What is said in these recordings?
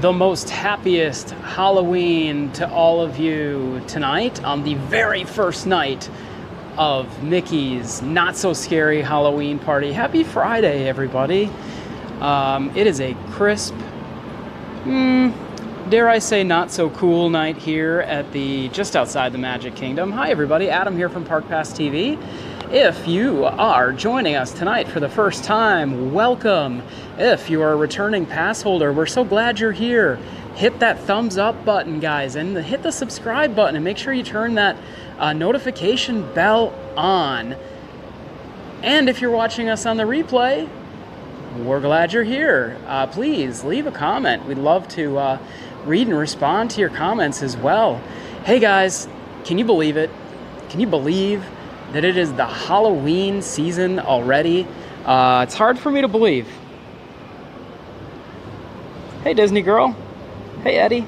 the most happiest Halloween to all of you tonight on the very first night of Mickey's Not So Scary Halloween Party. Happy Friday, everybody. It is a crisp, dare I say, not so cool night here at just outside the Magic Kingdom. Hi, everybody. Adam here from Park Pass TV. If you are joining us tonight for the first time, welcome. If you are a returning pass holder, we're so glad you're here. Hit that thumbs up button, guys, and hit the subscribe button, and make sure you turn that notification bell on. And if you're watching us on the replay, we're glad you're here. Please leave a comment. We'd love to read and respond to your comments as well. Hey guys, can you believe it? Can you believe that it is the Halloween season already? It's hard for me to believe. Hey Disney girl. Hey Eddie.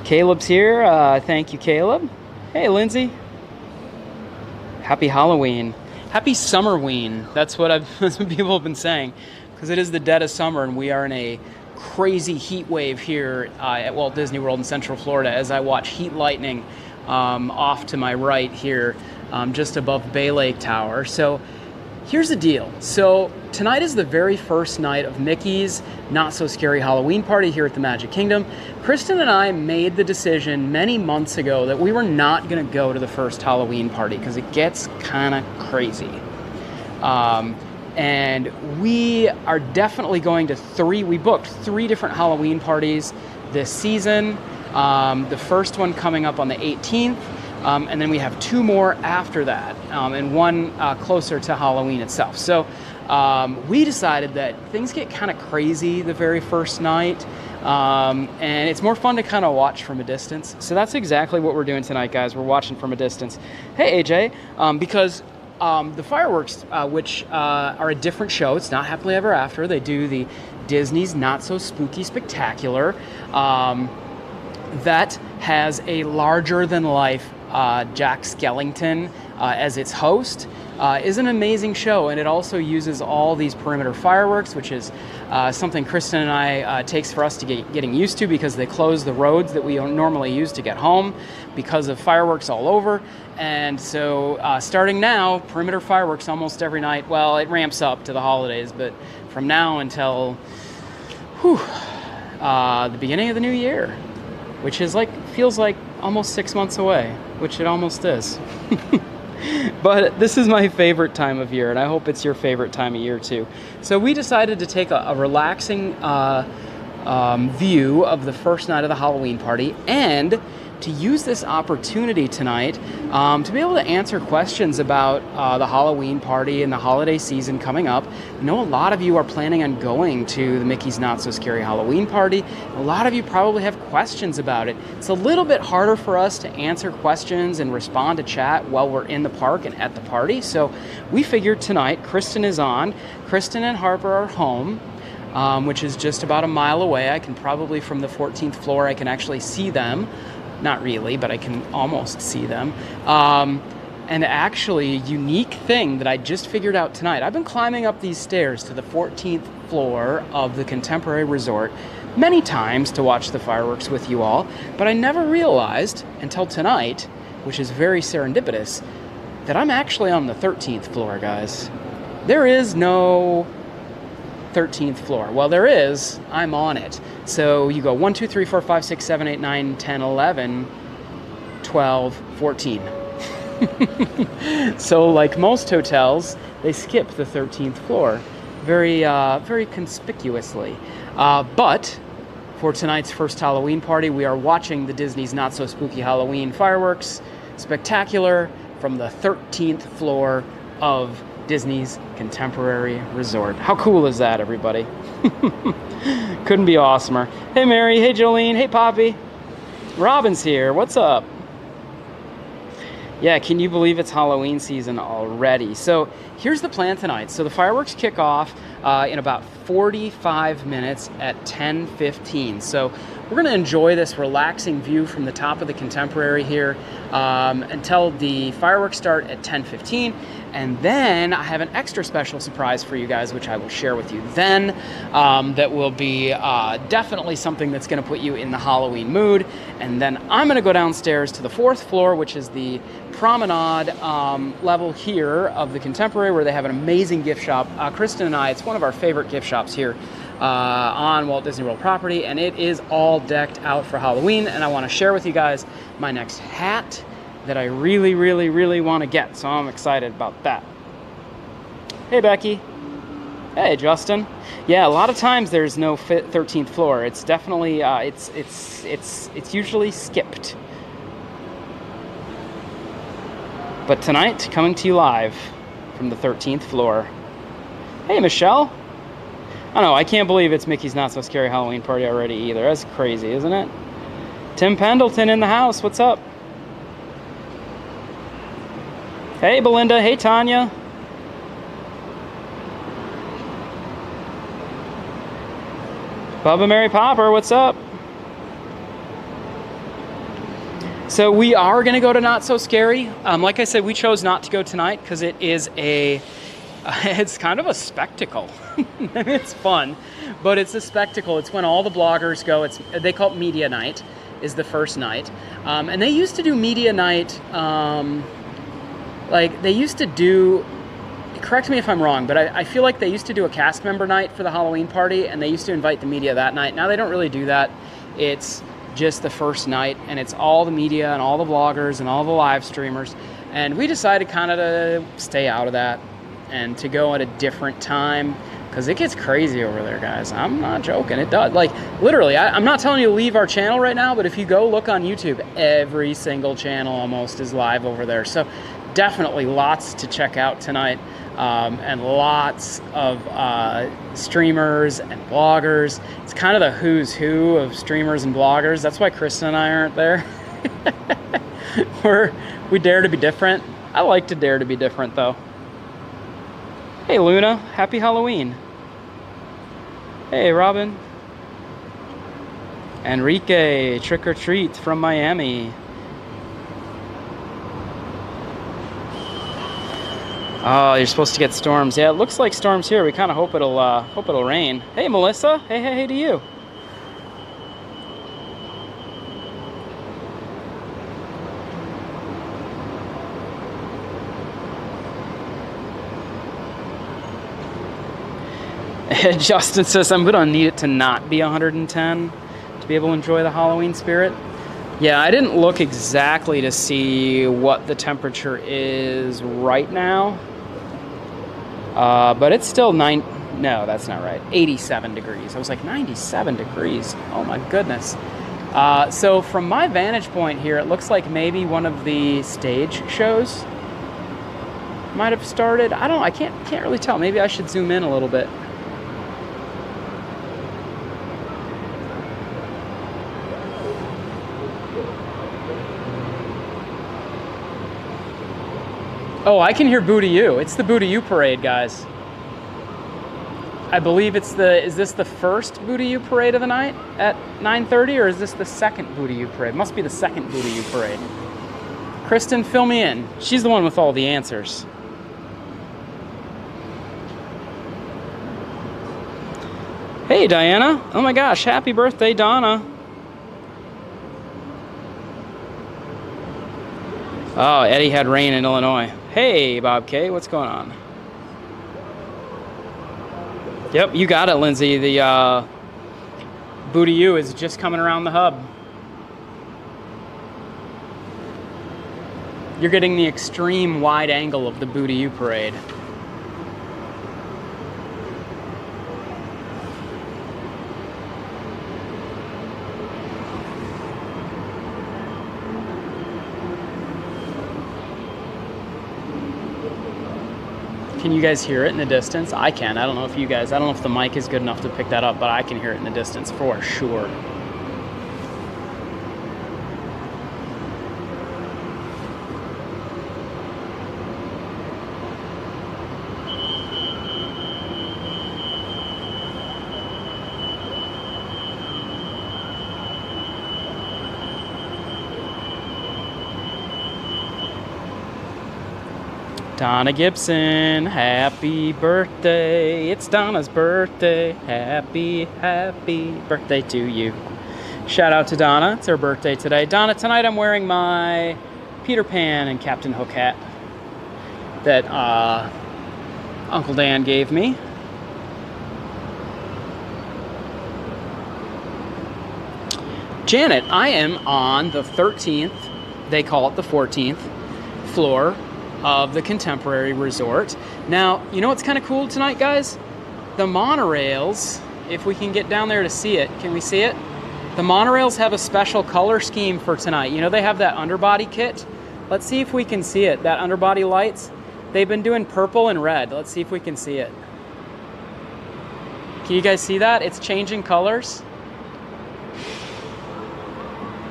Caleb's here. Thank you, Caleb. Hey Lindsay. Happy Halloween. Happy Summerween. That's what people have been saying, because it is the dead of summer and we are in a crazy heat wave here at Walt Disney World in Central Florida as I watch heat lightning off to my right here, just above Bay Lake Tower. So here's the deal. So tonight is the very first night of Mickey's Not So Scary Halloween Party here at the Magic Kingdom. Kristen and I made the decision many months ago that we were not going to go to the first Halloween party because it gets kind of crazy. And we are definitely going to we booked 3 different Halloween parties this season. The first one coming up on the 18th. And then we have 2 more after that, and one closer to Halloween itself. So we decided that things get kind of crazy the very first night, and it's more fun to kind of watch from a distance. So that's exactly what we're doing tonight, guys. We're watching from a distance. Hey, AJ, because the fireworks, which are a different show, it's not Happily Ever After. They do the Disney's Not So Spooky Spectacular. That has a larger-than-life Jack Skellington as its host. Is an amazing show, and it also uses all these perimeter fireworks, which is something Kristen and I takes for us to getting used to, because they close the roads that we normally use to get home because of fireworks all over. And so starting now, perimeter fireworks almost every night. Well, it ramps up to the holidays, but from now until the beginning of the new year, which is feels like almost 6 months away, which it almost is. But this is my favorite time of year, and I hope it's your favorite time of year too. So we decided to take a relaxing view of the first night of the Halloween party, and to use this opportunity tonight to be able to answer questions about the Halloween party and the holiday season coming up. I know a lot of you are planning on going to the Mickey's Not So Scary Halloween Party. A lot of you probably have questions about it. It's a little bit harder for us to answer questions and respond to chat while we're in the park and at the party. So we figured tonight, Kristen is on. Kristen and Harper are home, which is just about a mile away. I can probably, from the 14th floor, I can actually see them. Not really, but I can almost see them. And actually, a unique thing that I just figured out tonight. I've been climbing up these stairs to the 14th floor of the Contemporary Resort many times to watch the fireworks with you all, but I never realized until tonight, which is very serendipitous, that I'm actually on the 13th floor, guys. There is no 13th floor. Well, there is. I'm on it. So you go 1, 2, 3, 4, 5, 6, 7, 8, 9, 10, 11, 12, 14. So like most hotels, they skip the 13th floor very conspicuously. But for tonight's first Halloween party, we are watching the Disney's Not So Spooky Halloween Fireworks Spectacular from the 13th floor of Disney's Contemporary Resort. How cool is that, everybody? Couldn't be awesomer. Hey Mary, hey Jolene, hey Poppy. Robin's here, what's up? Yeah, can you believe it's Halloween season already? So here's the plan tonight. So the fireworks kick off in about 45 minutes at 10:15. So we're going to enjoy this relaxing view from the top of the Contemporary here until the fireworks start at 10:15. And then I have an extra special surprise for you guys, which I will share with you then, that will be definitely something that's going to put you in the Halloween mood. And then I'm going to go downstairs to the 4th floor, which is the promenade level here of the Contemporary, where they have an amazing gift shop. Kristen and I, it's one of our favorite gift shops here on Walt Disney World property, and it is all decked out for Halloween. And I want to share with you guys my next hat that I really, really, really want to get. So I'm excited about that. Hey, Becky. Hey, Justin. Yeah, a lot of times there's no 13th floor. It's definitely, it's usually skipped. But tonight, coming to you live from the 13th floor. Hey, Michelle. I don't know, I can't believe it's Mickey's Not So Scary Halloween Party already either. That's crazy, isn't it? Tim Pendleton in the house. What's up? Hey, Belinda. Hey, Tanya. Bubba Mary Popper, what's up? So we are going to go to Not So Scary. Like I said, we chose not to go tonight because it is it's kind of a spectacle. It's fun, but it's a spectacle. It's when all the bloggers go. They call it Media Night, is the first night. And they used to do Media Night, like they used to do, correct me if I'm wrong, but I feel like they used to do a cast member night for the Halloween party, and they used to invite the media that night. Now they don't really do that. It's just the first night, and it's all the media and all the bloggers and all the live streamers. And we decided kind of to stay out of that and to go at a different time, because it gets crazy over there, guys. I'm not joking. It does. Like, literally, I'm not telling you to leave our channel right now, but if you go look on YouTube, every single channel almost is live over there. So definitely lots to check out tonight, and lots of streamers and bloggers. It's kind of the who's who of streamers and bloggers. That's why Kristen and I aren't there. We dare to be different. I like to dare to be different, though. Hey, Luna. Happy Halloween. Hey, Robin. Enrique, trick or treat from Miami. Oh, you're supposed to get storms. Yeah, it looks like storms here. We kind of hope it'll rain. Hey, Melissa. Hey to you. Justin says, I'm going to need it to not be 110 to be able to enjoy the Halloween spirit. Yeah, I didn't look exactly to see what the temperature is right now. But it's still no, that's not right. 87 degrees. I was like, 97 degrees. Oh my goodness. So from my vantage point here, it looks like maybe one of the stage shows might have started. I don't know. I can't really tell. Maybe I should zoom in a little bit. Oh, I can hear Boo to You. It's the Boo to You parade, guys. I believe is this the first Boo to You parade of the night at 9:30, or is this the second Boo to You parade? Must be the second Boo to You parade. Kristen, fill me in. She's the one with all the answers. Hey, Diana. Oh my gosh, happy birthday, Donna. Oh, Eddie had rain in Illinois. Hey, Bob K, what's going on? Yep, you got it, Lindsay. The Boo to You is just coming around the hub. You're getting the extreme wide angle of the Boo to You parade. Can you guys hear it in the distance? I can. I don't know if you guys, I don't know if the mic is good enough to pick that up, but I can hear it in the distance for sure. Donna Gibson, happy birthday. It's Donna's birthday. Happy birthday to you. Shout out to Donna. It's her birthday today. Donna, tonight I'm wearing my Peter Pan and Captain Hook hat that Uncle Dan gave me. Janet, I am on the 13th, they call it the 14th, floor of the Contemporary Resort. Now, you know what's kind of cool tonight, guys? The monorails, if we can get down there to see it, can we see it? The monorails have a special color scheme for tonight. You know, they have that underbody kit. Let's see if we can see it. That underbody lights, they've been doing purple and red. Let's see if we can see it. Can you guys see that? It's changing colors.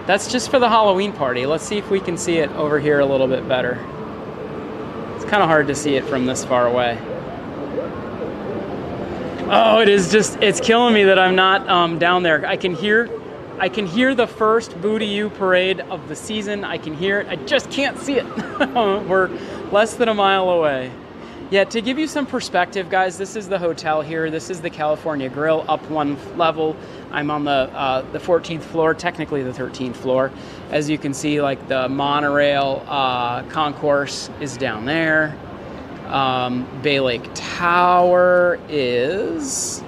That's just for the Halloween party. Let's see if we can see it over here a little bit better. It's kind of hard to see it from this far away. Oh, it is just, it's killing me that I'm not down there. I can hear the first Boo to You parade of the season. I can hear it. I just can't see it. We're less than a mile away. Yeah, to give you some perspective, guys, this is the hotel here. This is the California Grill, up one level. I'm on the 14th floor, technically the 13th floor. As you can see, like the monorail concourse is down there. Bay Lake Tower is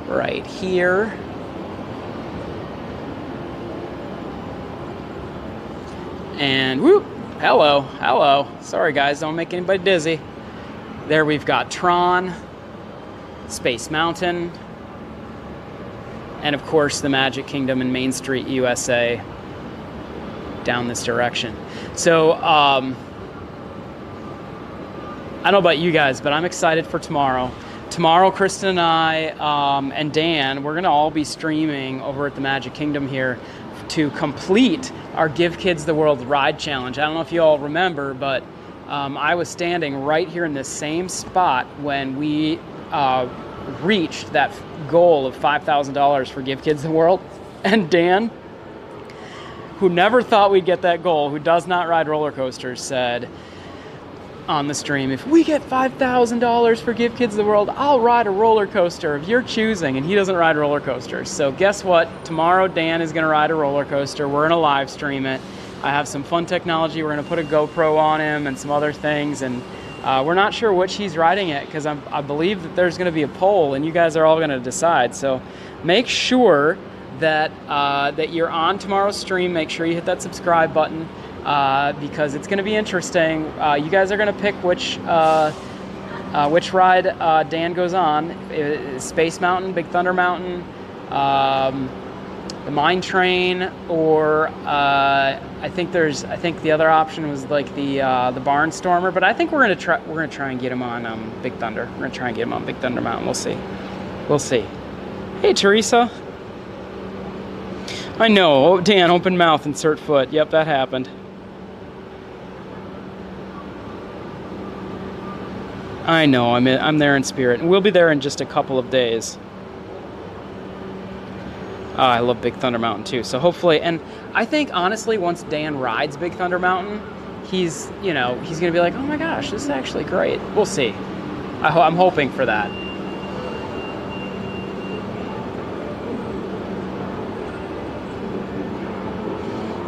right here. And whoop, hello. Sorry guys, don't make anybody dizzy. There we've got Tron, Space Mountain, and of course the Magic Kingdom and Main Street, USA, down this direction. So, I don't know about you guys, but I'm excited for tomorrow. Tomorrow, Kristen and I and Dan, we're gonna all be streaming over at the Magic Kingdom here to complete our Give Kids the World Ride Challenge. I don't know if you all remember, but I was standing right here in this same spot when we reached that goal of $5,000 for Give Kids the World. And Dan, who never thought we'd get that goal, who does not ride roller coasters, said on the stream, if we get $5,000 for Give Kids the World, I'll ride a roller coaster of your choosing. And he doesn't ride roller coasters. So guess what? Tomorrow Dan is going to ride a roller coaster. We're going to live stream it. I have some fun technology. We're going to put a GoPro on him and some other things. And we're not sure which he's riding it because I believe that there's going to be a poll and you guys are all going to decide. So make sure that that you're on tomorrow's stream. Make sure you hit that subscribe button because it's going to be interesting. You guys are going to pick which ride Dan goes on. Space Mountain, Big Thunder Mountain, the Mine Train, or I think the other option was like the Barnstormer. But I think we're gonna try and get him on Big Thunder. We're gonna try and get him on Big Thunder Mountain. We'll see. Hey Teresa. I know. Oh, Dan, open mouth, insert foot. Yep, that happened. I know. I'm there in spirit, and we'll be there in just a couple of days. I love Big Thunder Mountain too. So hopefully, and I think honestly, once Dan rides Big Thunder Mountain, he's gonna be like, oh my gosh, this is actually great. We'll see. I'm hoping for that.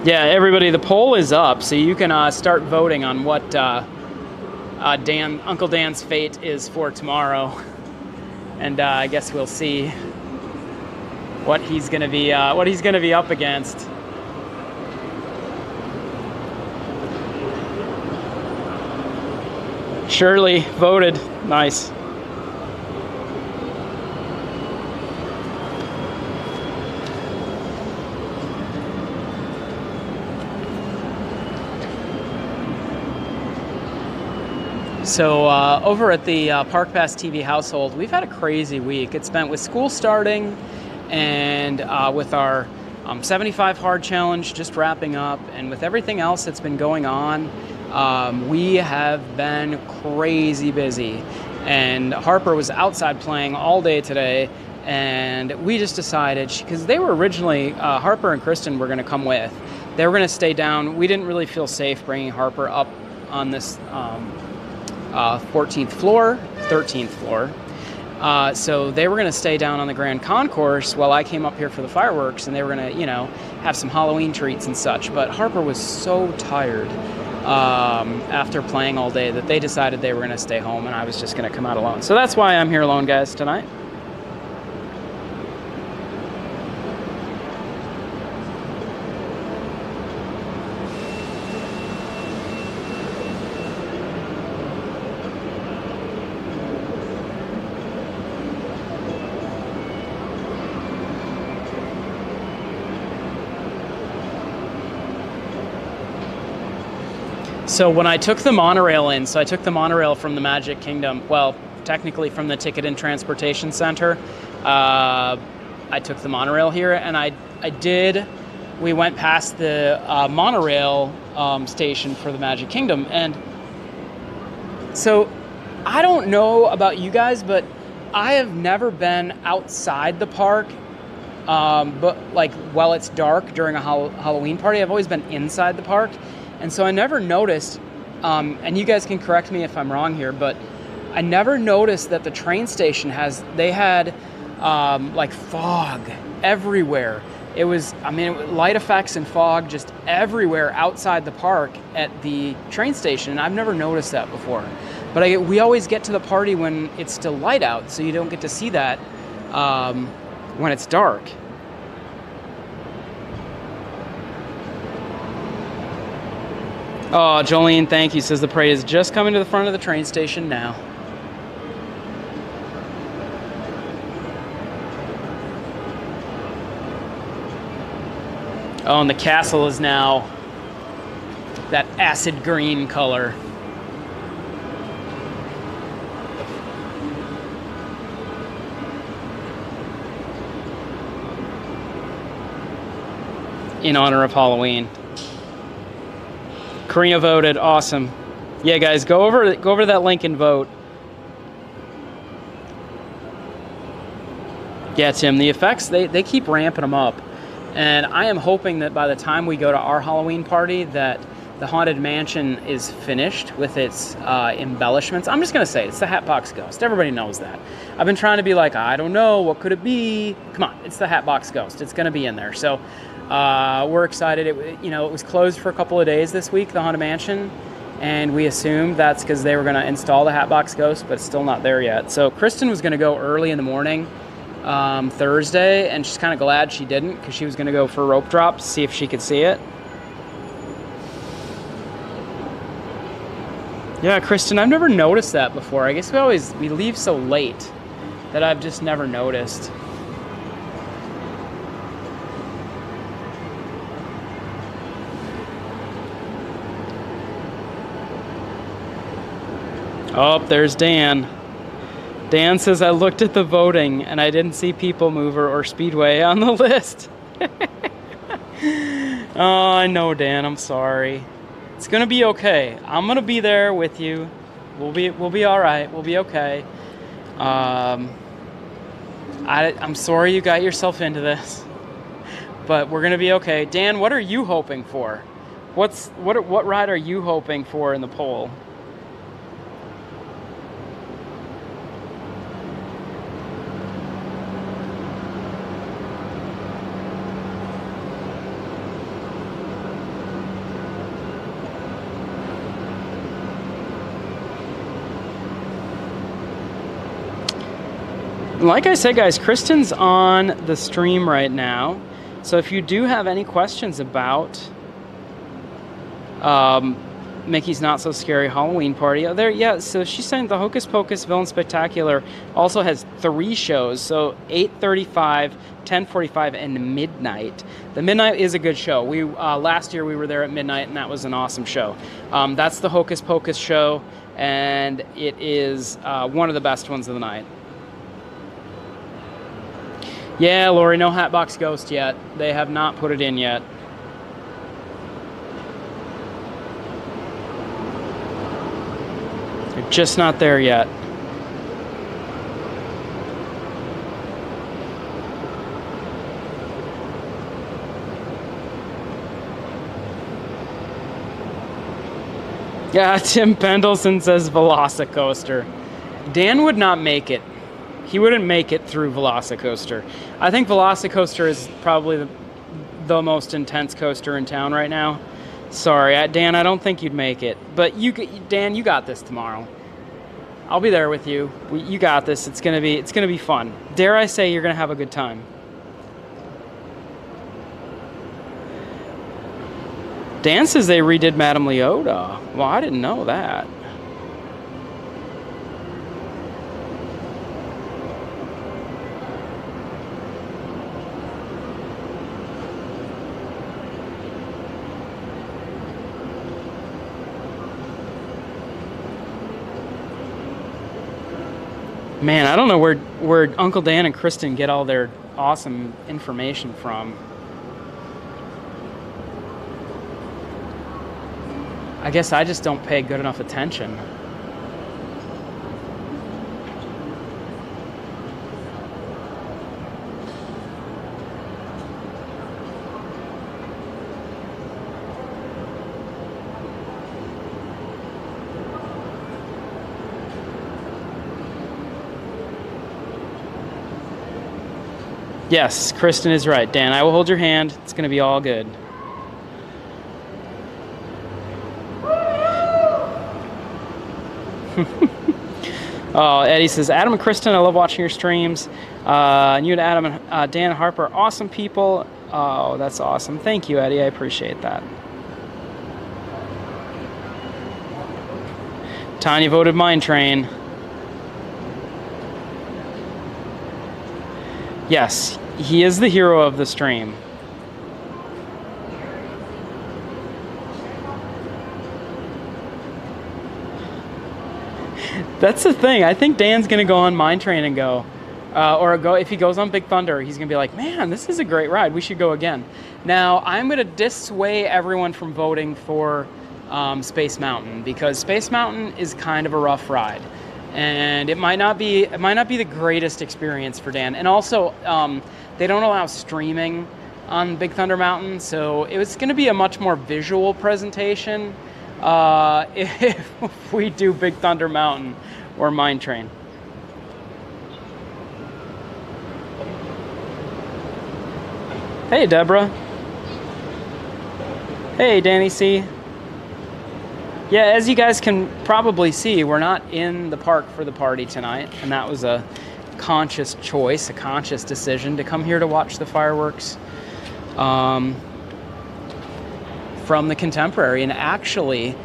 Yeah, everybody, the poll is up, so you can start voting on what Uncle Dan's fate is for tomorrow, and I guess we'll see what he's gonna be up against. Shirley voted. Nice. So over at the Park Pass TV household, we've had a crazy week. It's been with school starting and with our 75 hard challenge just wrapping up, and with everything else that's been going on, we have been crazy busy. And Harper was outside playing all day today, and we just decided, because they were originally, Harper and Kristen were going to come with. They were going to stay down. We didn't really feel safe bringing Harper up on this 14th floor, 13th floor. So they were going to stay down on the Grand Concourse while I came up here for the fireworks, and they were going to, have some Halloween treats and such. But Harper was so tired after playing all day that they decided they were going to stay home, and I was just going to come out alone. So that's why I'm here alone, guys, tonight. So when I took the monorail in, so I took the monorail from the Magic Kingdom, well, technically from the Ticket and Transportation Center, I took the monorail here, and we went past the monorail station for the Magic Kingdom, and so I don't know about you guys, but I have never been outside the park, but like while it's dark during a Halloween party. I've always been inside the park. And so I never noticed, and you guys can correct me if I'm wrong here, but I never noticed that the train station had like fog everywhere. It was, light effects and fog just everywhere outside the park at the train station. And I've never noticed that before. But we always get to the party when it's still light out, so you don't get to see that when it's dark. Oh, Jolene, thank you. Says the parade is just coming to the front of the train station now. Oh, and the castle is now that acid green color. In honor of Halloween. Karina voted, awesome. Yeah, guys, go over to that link and vote. Yeah, Tim, the effects, they keep ramping them up. And I am hoping that by the time we go to our Halloween party that the Haunted Mansion is finished with its embellishments. I'm just going to say it's the Hatbox Ghost. Everybody knows that. I've been trying to be like, I don't know, what could it be? Come on, it's the Hatbox Ghost. It's going to be in there. So we're excited. It was closed for a couple of days this week, the Haunted Mansion, and we assumed that's because they were going to install the Hatbox Ghost, but it's still not there yet. So Kristen was going to go early in the morning Thursday, and she's kind of glad she didn't because she was going to go for a rope drop to see if she could see it. Yeah, Kristen, I've never noticed that before. I guess we leave so late that I've just never noticed. Oh, there's Dan. Dan says, I looked at the voting and I didn't see People Mover or Speedway on the list. Oh, I know, Dan. I'm sorry. It's gonna be okay. I'm gonna be there with you. We'll be all right. We'll be okay. I'm sorry you got yourself into this, but we're gonna be okay. Dan, what are you hoping for? What ride are you hoping for in the poll? Like I said, guys, Kristen's on the stream right now. So if you do have any questions about Mickey's Not So Scary Halloween Party, so she's saying the Hocus Pocus Villain Spectacular also has 3 shows. So 8:35, 10:45, and midnight. The midnight is a good show. We last year we were there at midnight, and that was an awesome show. That's the Hocus Pocus show, and it is one of the best ones of the night. Yeah, Lori, no Hatbox Ghost yet. They have not put it in yet. They're just not there yet. Yeah, Tim Pendelson says Velocicoaster. Dan would not make it. He wouldn't make it through Velocicoaster. I think Velocicoaster is probably the most intense coaster in town right now. Sorry, Dan, I don't think you'd make it. But Dan, you got this tomorrow. I'll be there with you. You got this. It's gonna be fun. Dare I say you're gonna have a good time. Dan says they redid Madame Leota. Well, I didn't know that. Man, I don't know where Uncle Dan and Kristen get all their awesome information from. I guess I just don't pay good enough attention. Yes, Kristen is right. Dan, I will hold your hand. It's going to be all good. Oh, Eddie says, Adam and Kristen, I love watching your streams. And you and Adam and Dan and Harper are awesome people. Oh, that's awesome. Thank you, Eddie. I appreciate that. Tanya voted Mine Train. Yes, he is the hero of the stream. That's the thing. I think Dan's going to go on Mine Train and go. If he goes on Big Thunder, he's going to be like, man, this is a great ride. We should go again. Now, I'm going to dissuade everyone from voting for Space Mountain, because Space Mountain is kind of a rough ride. And it might not be the greatest experience for Dan. And also, they don't allow streaming on Big Thunder Mountain, so it was going to be a much more visual presentation if we do Big Thunder Mountain or Mine Train. Hey, Deborah. Hey, Danny C. Yeah, as you guys can probably see, we're not in the park for the party tonight, and that was a conscious choice, a conscious decision to come here to watch the fireworks from the Contemporary. And actually,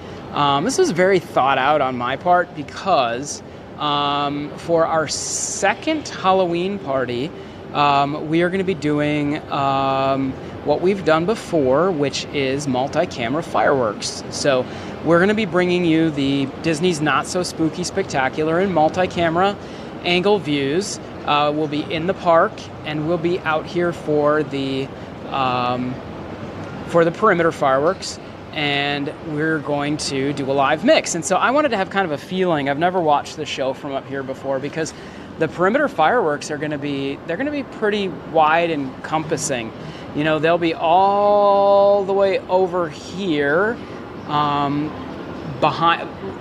this was very thought out on my part, because for our second Halloween party, we are going to be doing what we've done before, which is multi-camera fireworks. So we're going to be bringing you the Disney's Not So Spooky Spectacular in multi-camera angle views. We'll be in the park, and we'll be out here for the perimeter fireworks, and we're going to do a live mix. And so I wanted to have kind of a feeling. I've never watched the show from up here before, because the perimeter fireworks are going to be pretty wide encompassing. You know, they'll be all the way over here.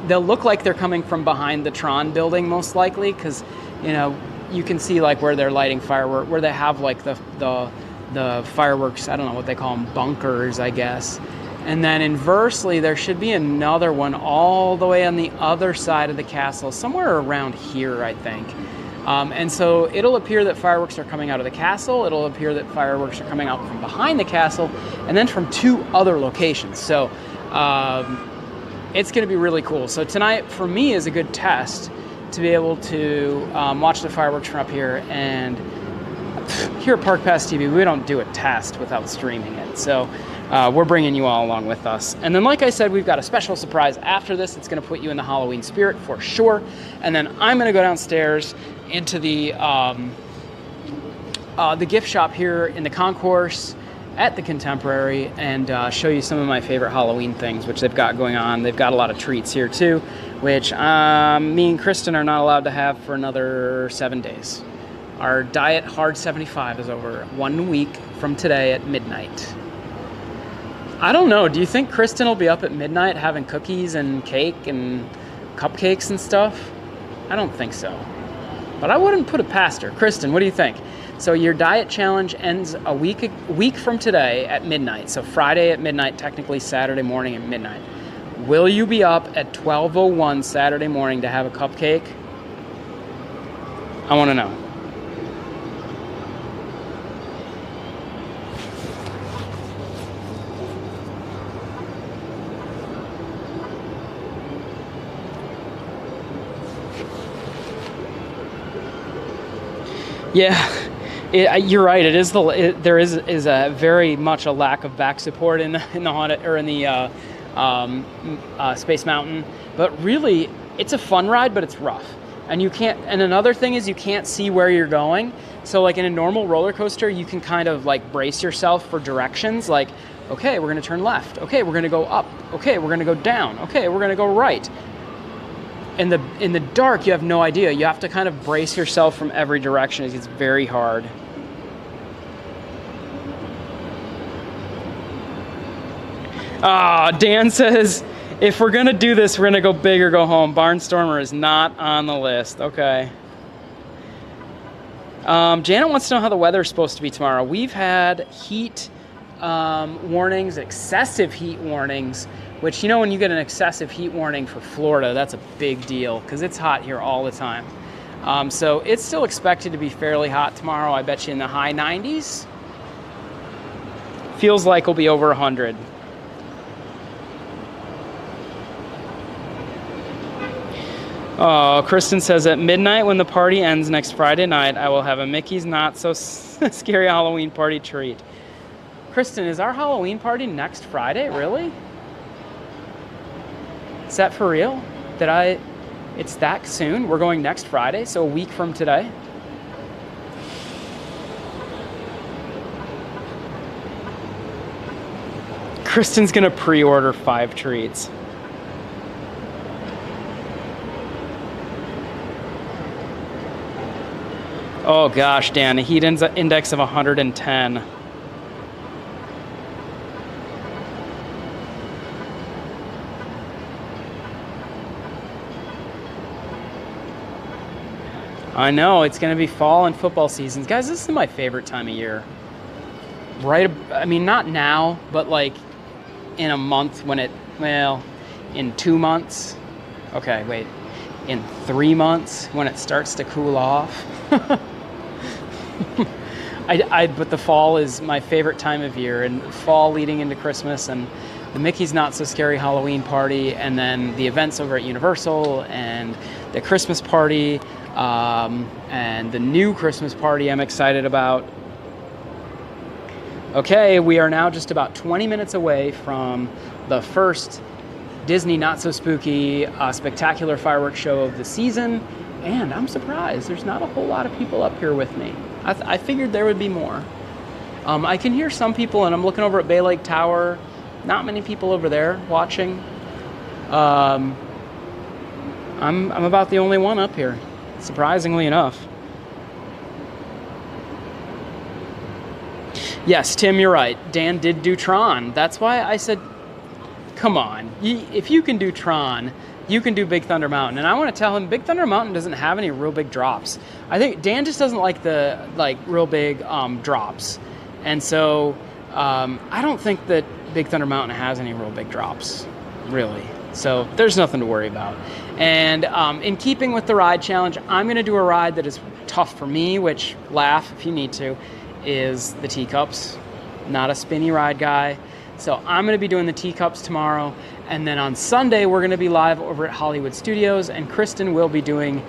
They'll look like they're coming from behind the Tron building, most likely, because, you know, you can see like where they're lighting fireworks, where they have like the fireworks, I don't know what they call them, bunkers, I guess. And then inversely, there should be another one all the way on the other side of the castle, somewhere around here, I think. And so it'll appear that fireworks are coming out of the castle, it'll appear that fireworks are coming out from behind the castle, and then from two other locations. So it's going to be really cool. So tonight, for me, is a good test to be able to watch the fireworks from up here. And here at Park Pass TV, we don't do a test without streaming it. So we're bringing you all along with us. And then, like I said, we've got a special surprise after this. It's going to put you in the Halloween spirit for sure. And then I'm going to go downstairs into the gift shop here in the concourse at the Contemporary, and show you some of my favorite Halloween things, which they've got going on. They've got a lot of treats here too, which me and Kristen are not allowed to have for another 7 days. Our diet hard 75 is over 1 week from today at midnight. I don't know. Do you think Kristen will be up at midnight having cookies and cake and cupcakes and stuff? I don't think so. But I wouldn't put it past her. Kristen, what do you think? So your diet challenge ends a week from today at midnight. So Friday at midnight, technically Saturday morning at midnight. Will you be up at 12:01 Saturday morning to have a cupcake? I want to know. Yeah, you're right. It is there is a very much a lack of back support in the haunted or in the Space Mountain, but really it's a fun ride, but it's rough, and you can't. And another thing is you can't see where you're going. So like in a normal roller coaster, you can kind of like brace yourself for directions. Like, okay, we're gonna turn left. Okay, we're gonna go up. Okay, we're gonna go down. Okay, we're gonna go right. In the dark, you have no idea. You have to kind of brace yourself from every direction. It's very hard. Dan says, if we're going to do this, we're going to go big or go home. Barnstormer is not on the list. Okay. Janet wants to know how the weather is supposed to be tomorrow. We've had heat warnings, excessive heat warnings, which, you know, when you get an excessive heat warning for Florida, that's a big deal because it's hot here all the time. So it's still expected to be fairly hot tomorrow. I bet you in the high 90s. Feels like we'll be over 100. Oh, Kristen says at midnight when the party ends next Friday night, I will have a Mickey's Not So Scary Halloween Party treat. Kristen, is our Halloween party next Friday? Really? Is that for real? It's that soon? We're going next Friday, so a week from today? Kristen's gonna pre-order 5 treats. Oh gosh, Dan, a heat index of 110. I know, it's going to be fall and football seasons. Guys, this is my favorite time of year. Right, I mean, not now, but like in a month when in 2 months. Okay, wait. In 3 months when it starts to cool off. But the fall is my favorite time of year, and fall leading into Christmas, and the Mickey's Not So Scary Halloween party, and then the events over at Universal, and the Christmas party, and the new Christmas party I'm excited about. Okay, we are now just about 20 minutes away from the first Disney Not So Spooky spectacular fireworks show of the season, and I'm surprised there's not a whole lot of people up here with me. I figured there would be more. I can hear some people, and I'm looking over at Bay Lake Tower. Not many people over there watching. I'm about the only one up here, surprisingly enough. Yes, Tim, you're right. Dan did do Tron. That's why I said, come on. If you can do Tron, you can do Big Thunder Mountain. And I want to tell him Big Thunder Mountain doesn't have any real big drops. I think Dan just doesn't like the real big drops. And so I don't think that Big Thunder Mountain has any real big drops, really. So there's nothing to worry about. And in keeping with the ride challenge, I'm going to do a ride that is tough for me, which, laugh if you need to, is the teacups. Not a spinny ride guy. So I'm going to be doing the teacups tomorrow. And then on Sunday, we're going to be live over at Hollywood Studios. And Kristen will be doing,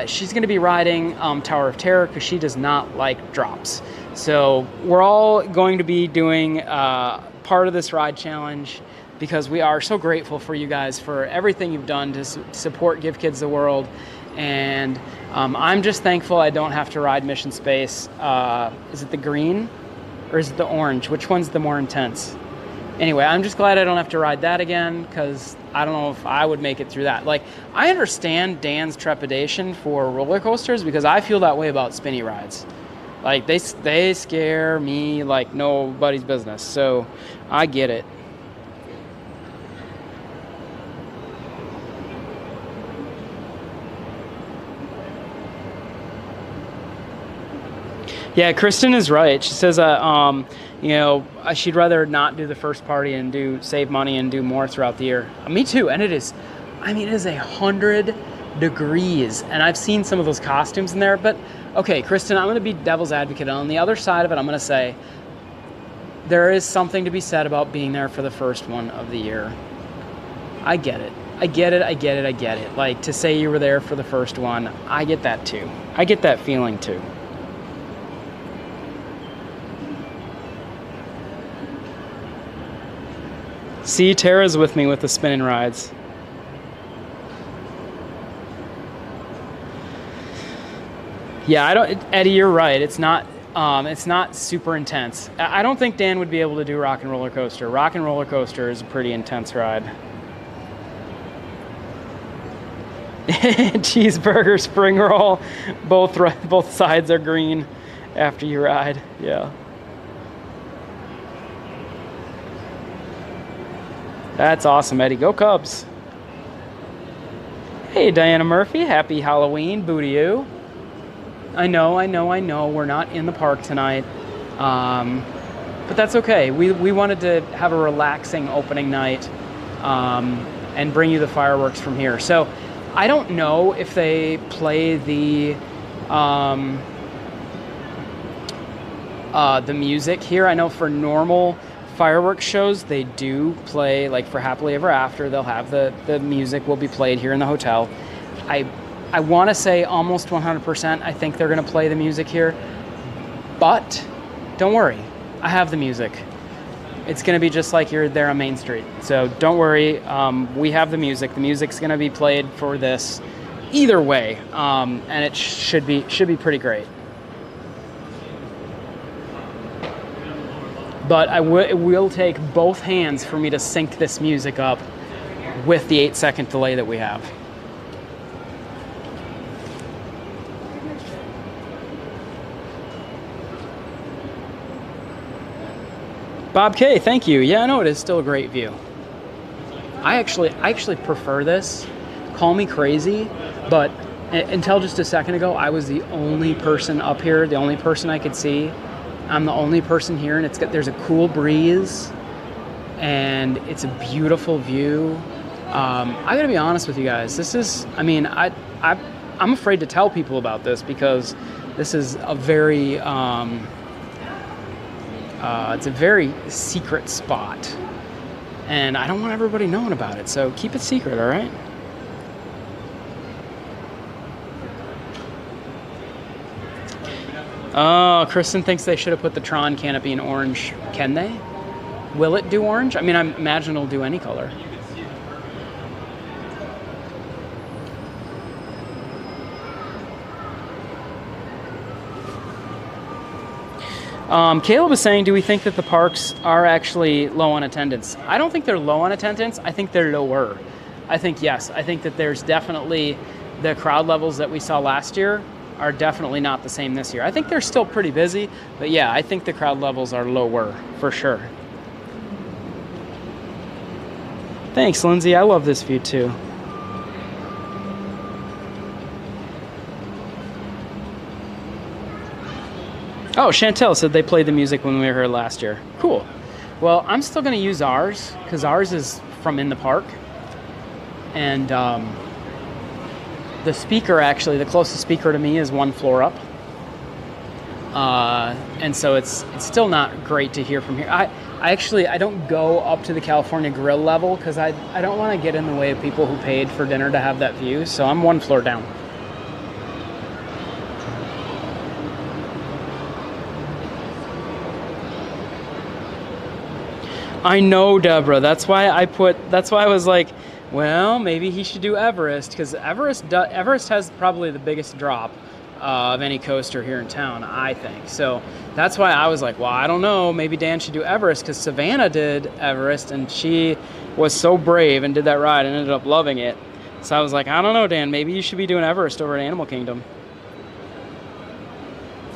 she's going to be riding Tower of Terror because she does not like drops. So we're all going to be doing part of this ride challenge because we are so grateful for you guys for everything you've done to support Give Kids the World. And I'm just thankful I don't have to ride Mission Space. Is it the green or is it the orange? Which one's the more intense? Anyway, I'm just glad I don't have to ride that again because I don't know if I would make it through that. Like, I understand Dan's trepidation for roller coasters because I feel that way about spinny rides. Like they scare me like nobody's business. So I get it. Yeah, Kristen is right. She says, you know, she'd rather not do the first party and save money and do more throughout the year. Me too. And it is, I mean, it is 100 degrees, and I've seen some of those costumes in there. But okay, Kristen, I'm going to be devil's advocate. On the other side of it, I'm going to say there is something to be said about being there for the first one of the year. I get it. I get it. Like, to say you were there for the first one, I get that too. I get that feeling too. See, Tara's with me with the spinning rides. Yeah, Eddie, you're right. It's not super intense. I don't think Dan would be able to do Rock and Roller Coaster. Rock and Roller Coaster is a pretty intense ride. Cheeseburger, spring roll, both sides are green after you ride. Yeah. That's awesome, Eddie. Go Cubs. Hey, Diana Murphy. Happy Halloween. Boo to you. I know. We're not in the park tonight. But that's okay. We wanted to have a relaxing opening night and bring you the fireworks from here. So I don't know if they play the music here. I know for normal fireworks shows, they do play, like for Happily Ever After, they'll have the music will be played here in the hotel. I want to say almost 100% I think they're going to play the music here, but don't worry, I have the music. It's going to be just like you're there on Main Street, so don't worry. We have the music. The music's going to be played for this either way, and it should be pretty great. But it will take both hands for me to sync this music up with the 8-second delay that we have. Bob K, thank you. Yeah, I know it is still a great view. I actually prefer this. Call me crazy, but until just a second ago, I was the only person up here, the only person I could see. I'm the only person here, and there's a cool breeze, and it's a beautiful view. I gotta be honest with you guys. This is, I mean, I'm afraid to tell people about this because this is a very, it's a very secret spot, and I don't want everybody knowing about it. So keep it secret, all right? Oh, Kristen thinks they should have put the Tron canopy in orange. Can they? Will it do orange? I mean, I imagine it'll do any color. Caleb was saying, do we think that the parks are actually low on attendance? I don't think they're low on attendance. I think they're lower. I think, yes. I think that there's definitely the crowd levels that we saw last year are definitely not the same this year. I think they're still pretty busy, but yeah, I think the crowd levels are lower for sure. Thanks, Lindsay. I love this view too. Oh, Chantel said they played the music when we were here last year. Cool. Well, I'm still going to use ours because ours is from in the park. And the speaker, actually, the closest speaker to me is one floor up. And so it's still not great to hear from here. I don't go up to the California Grill level because I don't want to get in the way of people who paid for dinner to have that view. So I'm one floor down. I know, Deborah. That's why I was like, well, maybe he should do Everest, because Everest has probably the biggest drop of any coaster here in town, I think. So that's why I was like, well, I don't know, maybe Dan should do Everest, because Savannah did Everest, and she was so brave and did that ride and ended up loving it. So I was like, I don't know, Dan, maybe you should be doing Everest over at Animal Kingdom.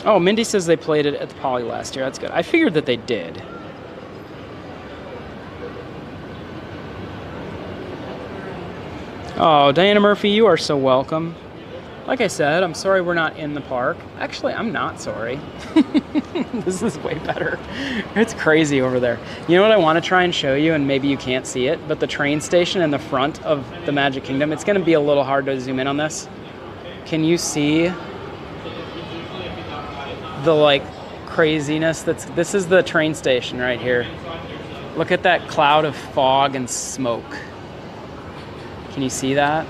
Oh, Mindy says they played it at the Poly last year. That's good. I figured that they did. Oh, Diana Murphy, you are so welcome. Like I said, I'm sorry we're not in the park. Actually, I'm not sorry. This is way better. It's crazy over there. You know what I want to try and show you, and maybe you can't see it, but the train station in the front of the Magic Kingdom, it's going to be a little hard to zoom in on this. Can you see the like craziness this is the train station right here. Look at that cloud of fog and smoke. Can you see that?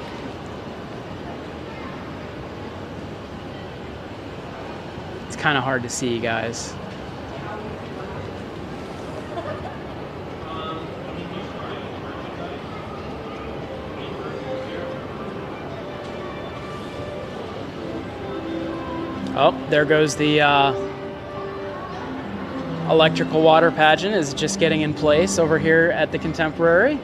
It's kind of hard to see, guys. Oh, there goes the electrical water pageant is just getting in place over here at the Contemporary.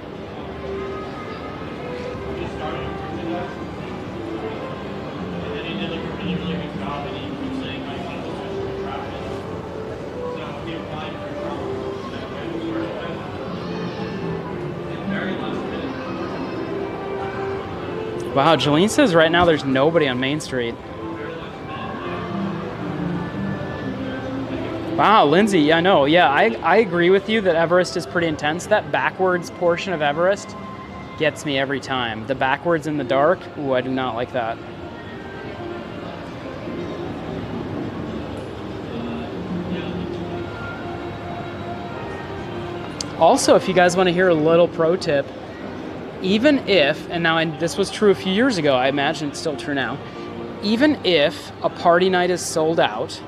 Wow, Jolene says right now there's nobody on Main Street. Wow, Lindsay, yeah, I know. Yeah, I agree with you that Everest is pretty intense. That backwards portion of Everest gets me every time. The backwards in the dark, ooh, I do not like that. Also, if you guys want to hear a little pro tip, even if, and now this was true a few years ago, I imagine it's still true now, even if a party night is sold out,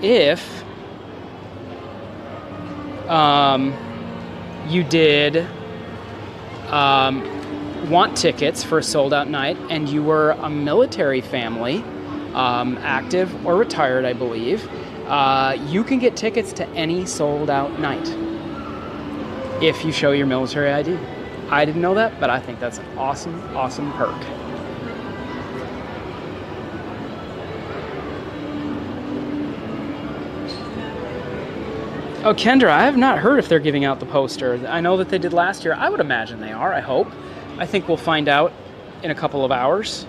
if you did want tickets for a sold out night and you were a military family, active or retired, I believe, you can get tickets to any sold out night if you show your military ID. I didn't know that, but I think that's an awesome, awesome perk. Oh, Kendra, I have not heard if they're giving out the poster. I know that they did last year. I would imagine they are, I hope. I think we'll find out in a couple of hours.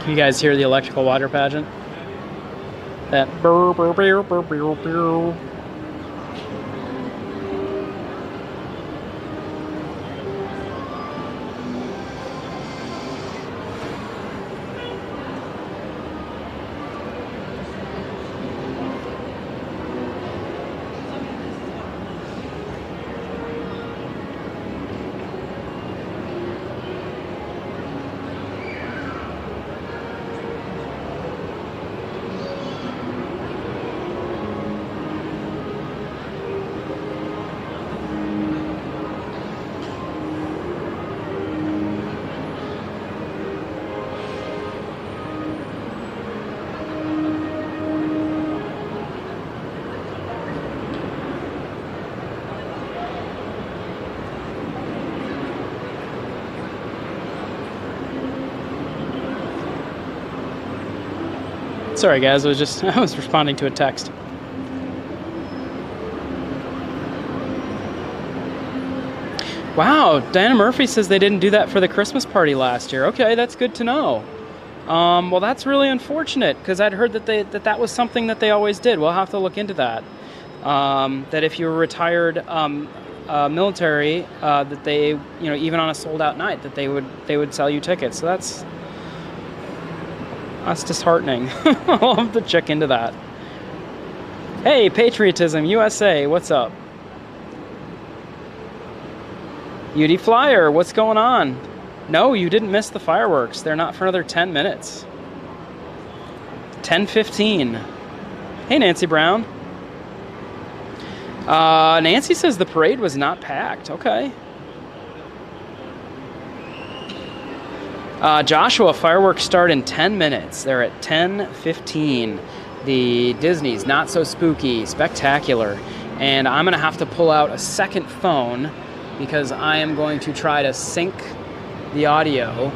Can you guys hear the electrical water pageant? That burr, burr, burr, burr, burr, burr. Sorry guys, I was responding to a text. Wow, Diana Murphy says they didn't do that for the Christmas party last year. Okay, that's good to know. Well, that's really unfortunate because I'd heard that that was something that they always did. We'll have to look into that. That if you were retired military that they, you know, even on a sold out night, that they would sell you tickets. So that's disheartening. I'll have to check into that. Hey, Patriotism USA, what's up? UD Flyer, what's going on? No, you didn't miss the fireworks. They're not for another 10 minutes. 10:15. Hey, Nancy Brown. Nancy says the parade was not packed. Okay. Joshua, fireworks start in 10 minutes. They're at 10:15. The Disney's Not So Spooky Spectacular. And I'm going to have to pull out a second phone because I am going to try to sync the audio.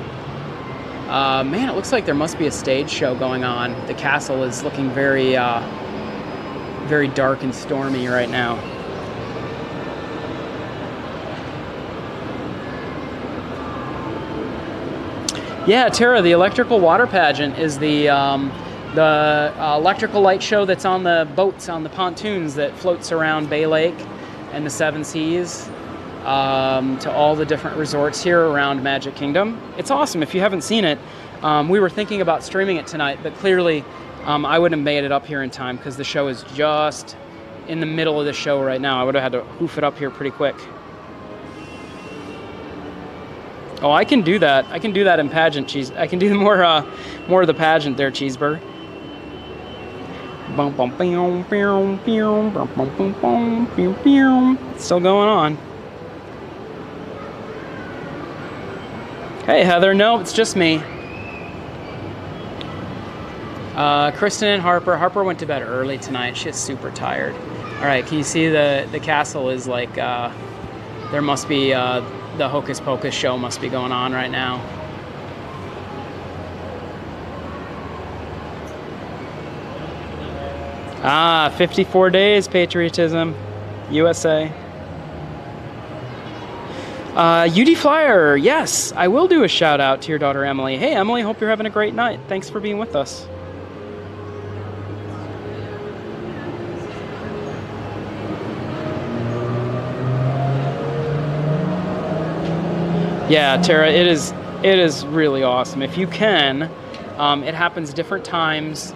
Man, it looks like there must be a stage show going on. The castle is looking very, very dark and stormy right now. Yeah, Tara, the electrical water pageant is the electrical light show that's on the boats, on the pontoons that floats around Bay Lake and the Seven Seas to all the different resorts here around Magic Kingdom. It's awesome. If you haven't seen it, we were thinking about streaming it tonight, but clearly I wouldn't have made it up here in time because the show is just in the middle of the show right now. I would have had to hoof it up here pretty quick. Oh, I can do that. I can do that in pageant, cheese. I can do more of the pageant there, Cheeseburger. It's still going on. Hey, Heather. No, it's just me. Kristen and Harper. Harper went to bed early tonight. She's super tired. All right, can you see the castle is like, there must be, the Hocus Pocus show must be going on right now. Ah, 54 days, Patriotism, USA. UD Flyer, yes, I will do a shout out to your daughter Emily. Hey Emily, hope you're having a great night. Thanks for being with us. Yeah, Tara, it is really awesome. If you can, it happens different times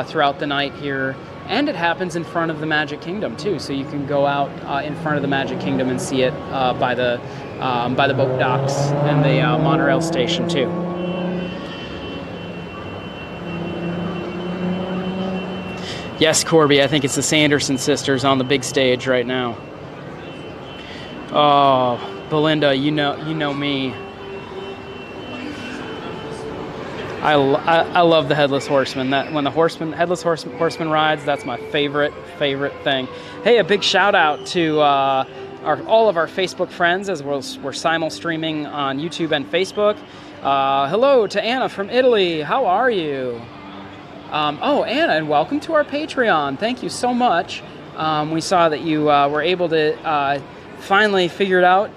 throughout the night here, and it happens in front of the Magic Kingdom too. So you can go out in front of the Magic Kingdom and see it by the boat docks and the monorail station too. Yes, Corby, I think it's the Sanderson sisters on the big stage right now. Oh, Belinda, you know me. I love the Headless Horseman. That when the Headless Horseman rides, that's my favorite thing. Hey, a big shout out to all of our Facebook friends as we're simul streaming on YouTube and Facebook. Hello to Anna from Italy. How are you? Oh, Anna, and welcome to our Patreon. Thank you so much. We saw that you were able to finally figure it out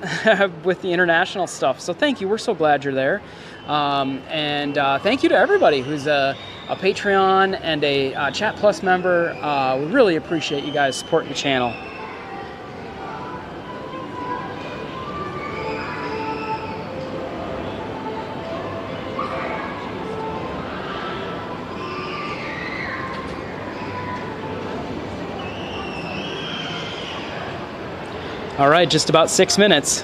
with the international stuff. So thank you. We're so glad you're there. And thank you to everybody who's a Patreon and a Chat Plus member. We really appreciate you guys supporting the channel. All right, just about 6 minutes.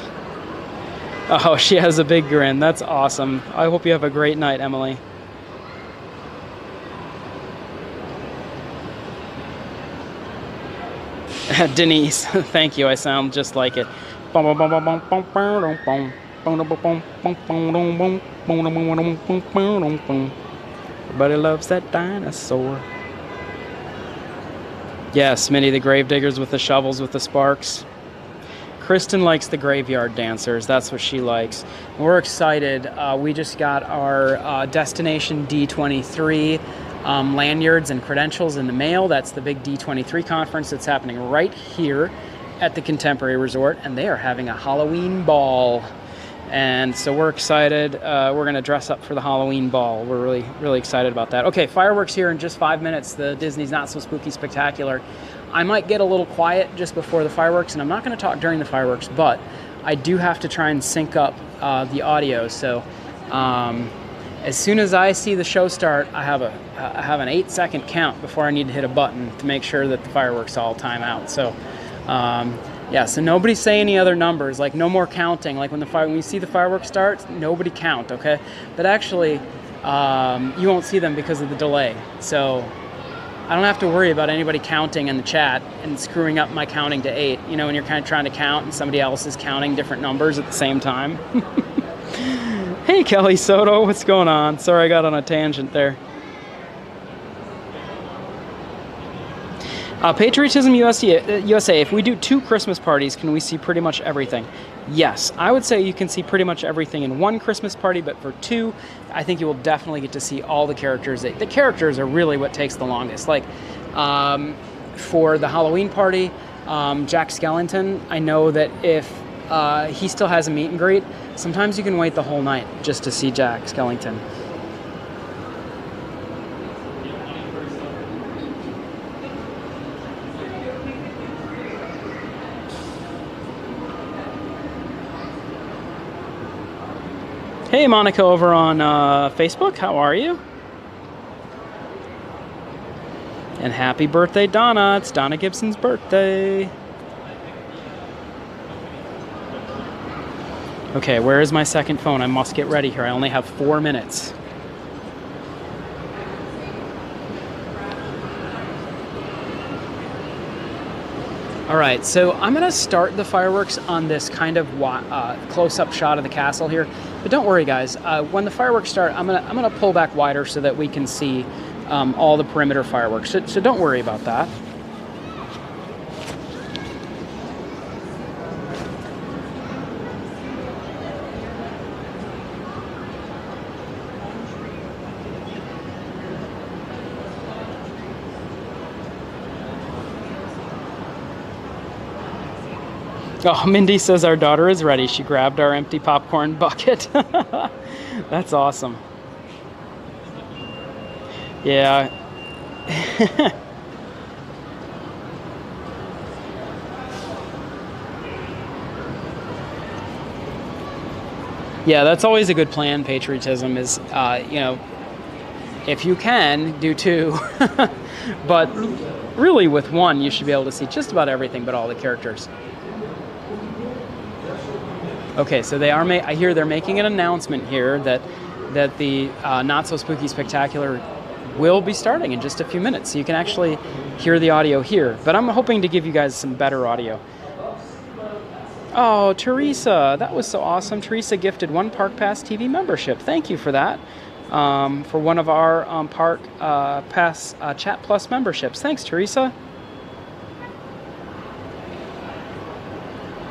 Oh, she has a big grin. That's awesome. I hope you have a great night, Emily. Denise, thank you. I sound just like it. Everybody loves that dinosaur. Yes, Minnie the Gravediggers with the shovels with the sparks. Kristen likes the graveyard dancers. That's what she likes. We're excited. We just got our Destination D23 lanyards and credentials in the mail. That's the big D23 conference that's happening right here at the Contemporary Resort, and they are having a Halloween ball. And so we're excited. We're going to dress up for the Halloween ball. We're really, really excited about that. Okay, fireworks here in just 5 minutes. The Disney's Not So Spooky Spectacular. I might get a little quiet just before the fireworks, and I'm not going to talk during the fireworks, but I do have to try and sync up the audio. So as soon as I see the show start, I have an 8-second count before I need to hit a button to make sure that the fireworks all time out. So yeah, so nobody say any other numbers, like no more counting. Like when you see the fireworks start, nobody count, okay? But actually, you won't see them because of the delay. So I don't have to worry about anybody counting in the chat and screwing up my counting to 8. You know, when you're kind of trying to count and somebody else is counting different numbers at the same time. Hey, Kelly Soto, what's going on? Sorry, I got on a tangent there. Patriotism USA, if we do 2 Christmas parties, can we see pretty much everything? Yes, I would say you can see pretty much everything in 1 Christmas party, but for 2, I think you will definitely get to see all the characters. The characters are really what takes the longest. Like, for the Halloween party, Jack Skellington, I know that if he still has a meet and greet, sometimes you can wait the whole night just to see Jack Skellington. Hey, Monica over on Facebook, how are you? And happy birthday, Donna. It's Donna Gibson's birthday. Okay, where is my second phone? I must get ready here. I only have 4 minutes. All right, so I'm going to start the fireworks on this kind of close-up shot of the castle here. But don't worry, guys. When the fireworks start, I'm gonna pull back wider so that we can see all the perimeter fireworks. So don't worry about that. Oh, Mindy says our daughter is ready. She grabbed our empty popcorn bucket. That's awesome. Yeah. Yeah, that's always a good plan, patriotism, is, you know, if you can, do 2. But really with 1, you should be able to see just about everything but all the characters. Okay, so I hear they're making an announcement here that the Not So Spooky Spectacular will be starting in just a few minutes. So you can actually hear the audio here. But I'm hoping to give you guys some better audio. Oh, Teresa, that was so awesome. Teresa gifted 1 Park Pass TV membership. Thank you for that. For one of our Park Pass Chat Plus memberships. Thanks, Teresa.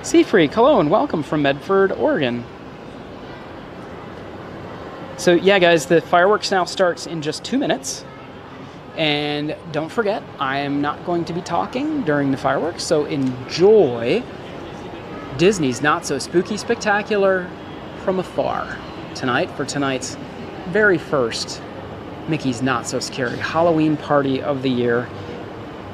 Seafreak, hello and welcome from Medford, Oregon. So yeah, guys, the fireworks now starts in just 2 minutes. And don't forget, I am not going to be talking during the fireworks, so enjoy Disney's Not So Spooky Spectacular from afar tonight for tonight's very first Mickey's Not So Scary Halloween party of the year.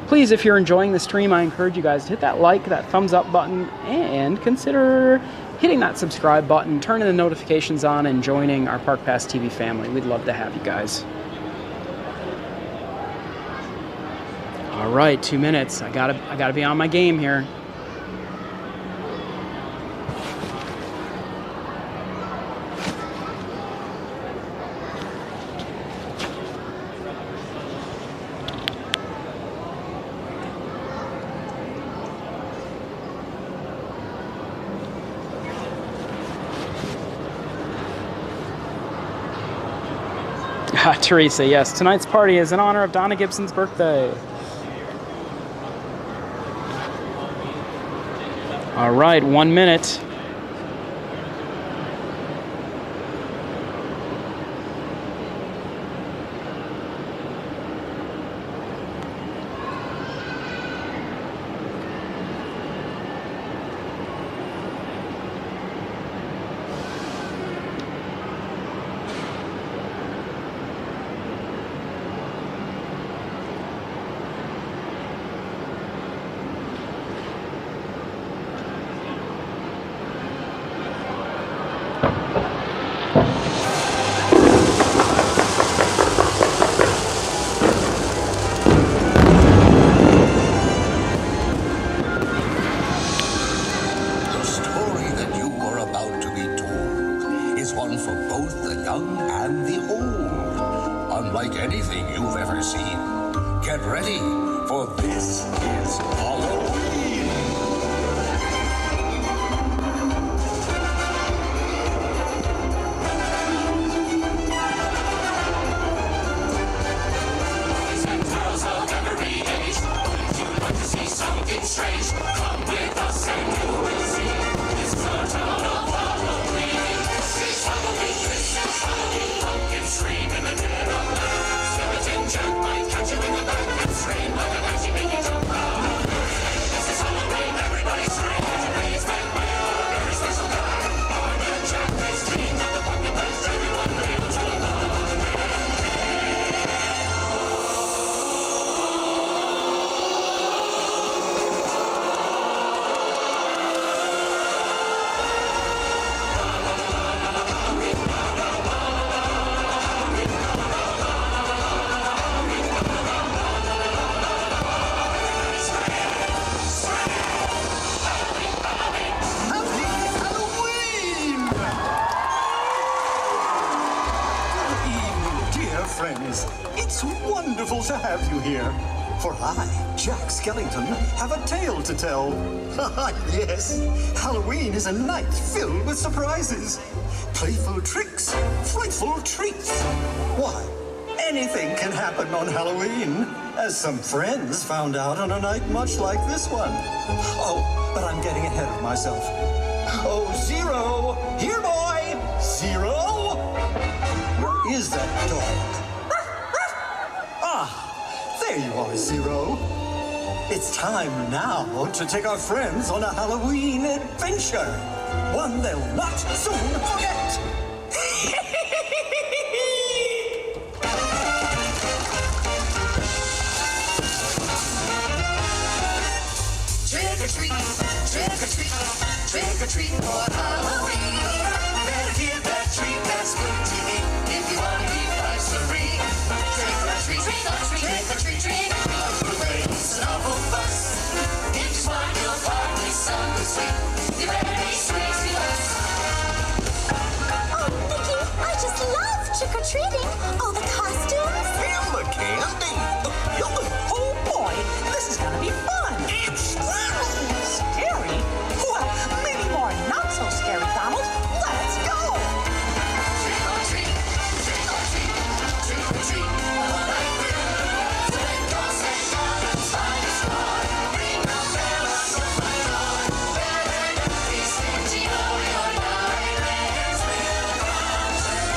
Please, if you're enjoying the stream, I encourage you guys to hit that like, that thumbs up button, and consider hitting that subscribe button, turning the notifications on, and joining our Park Pass TV family. We'd love to have you guys. All right, 2 minutes. I gotta be on my game here. Teresa, yes, tonight's party is in honor of Donna Gibson's birthday. All right, 1 minute. young and the old, unlike anything you've ever seen. Get ready, for this is Halloween! Boys and girls of every age, would you like to see something strange? Come with us and you will see. This is our town of Halloween. This is Halloween, pumpkins scream in the dead of night. Skeleton Jack might catch you in the back and scream like a banshee, make you jump out. This is Halloween, everybody scream. Please make my very special guy. Armored Jack is king of the pumpkin patch. Everyone able to love. Friends, it's wonderful to have you here. For I, Jack Skellington, have a tale to tell. Yes, Halloween is a night filled with surprises. Playful tricks, frightful treats. Why, anything can happen on Halloween, as some friends found out on a night much like this one. Oh, but I'm getting ahead of myself. Oh, Zero! Here, boy! Zero! Where is that dog? There you are, Zero. It's time now to take our friends on a Halloween adventure. One they'll not soon forget. Trick or treat, trick or treat, trick or treat for Halloween. Better give that treat that's good to eat if you want to be nice-a-ree. Trick or treat, trick or treat, trick or treat, trick. It's an awful fuss. If you smile, you'll find me something sweet. You better be sweet to us. Oh, Nikki, I just love trick-or-treating. All the costumes. And the candy! Oh boy, this is gonna be fun. Scary? Well, maybe more not so scary, Donald. Let's go! Trick or treat, trick or treat, trick or treat. All night through. So let go, say God, and find a star. Ring the bell on your front door. Better not be stingy, or your nightmares will come true.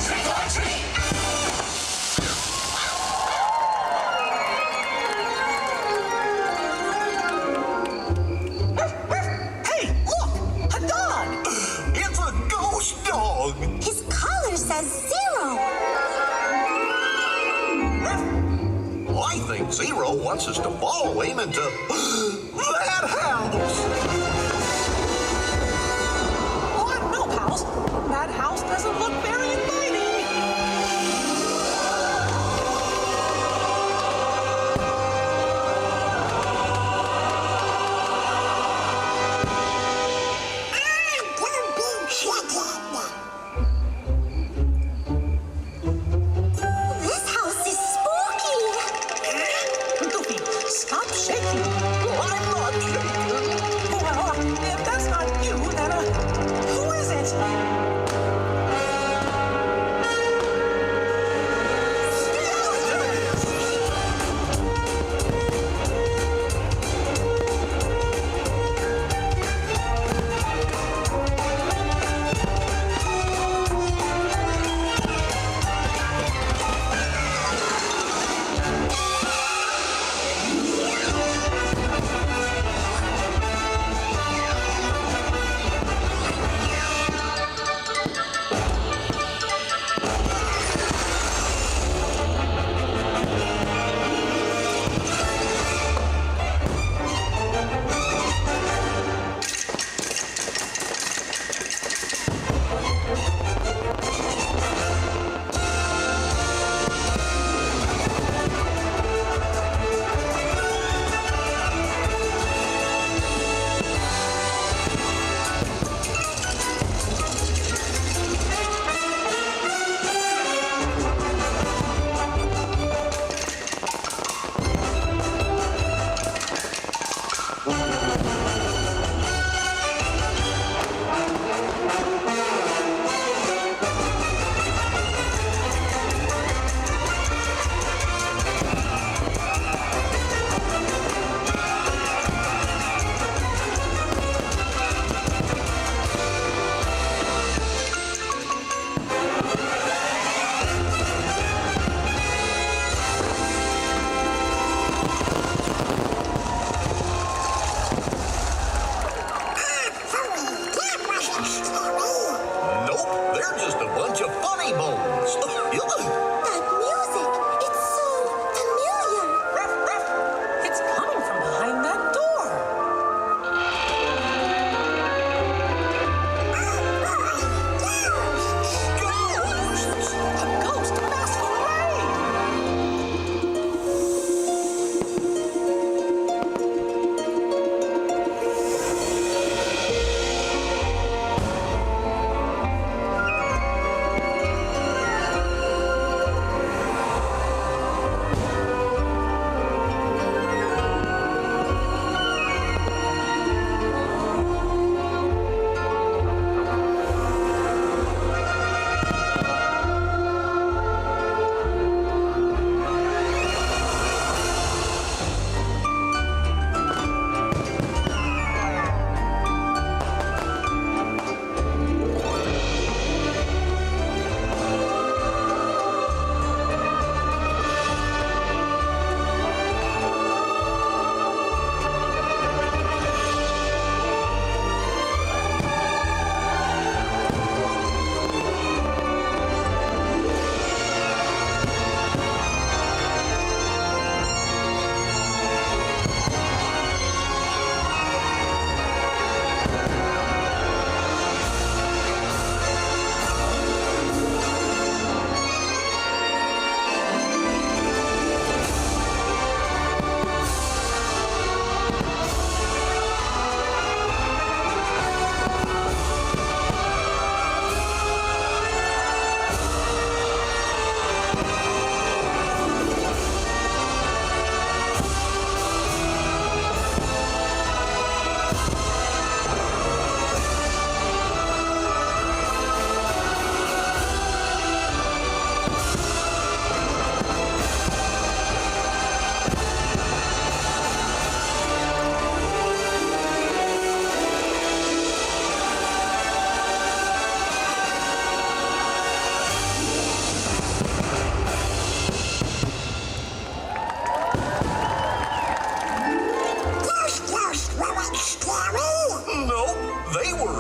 Trick or treat. Hey, look! A dog! It's a ghost dog! His collar says Zero. I think Zero wants us to follow him into that house! Oh, no, pals. That house doesn't look very inviting. We're being hidden. This house is spooky. Goofy, stop shaking. I'm not shaking!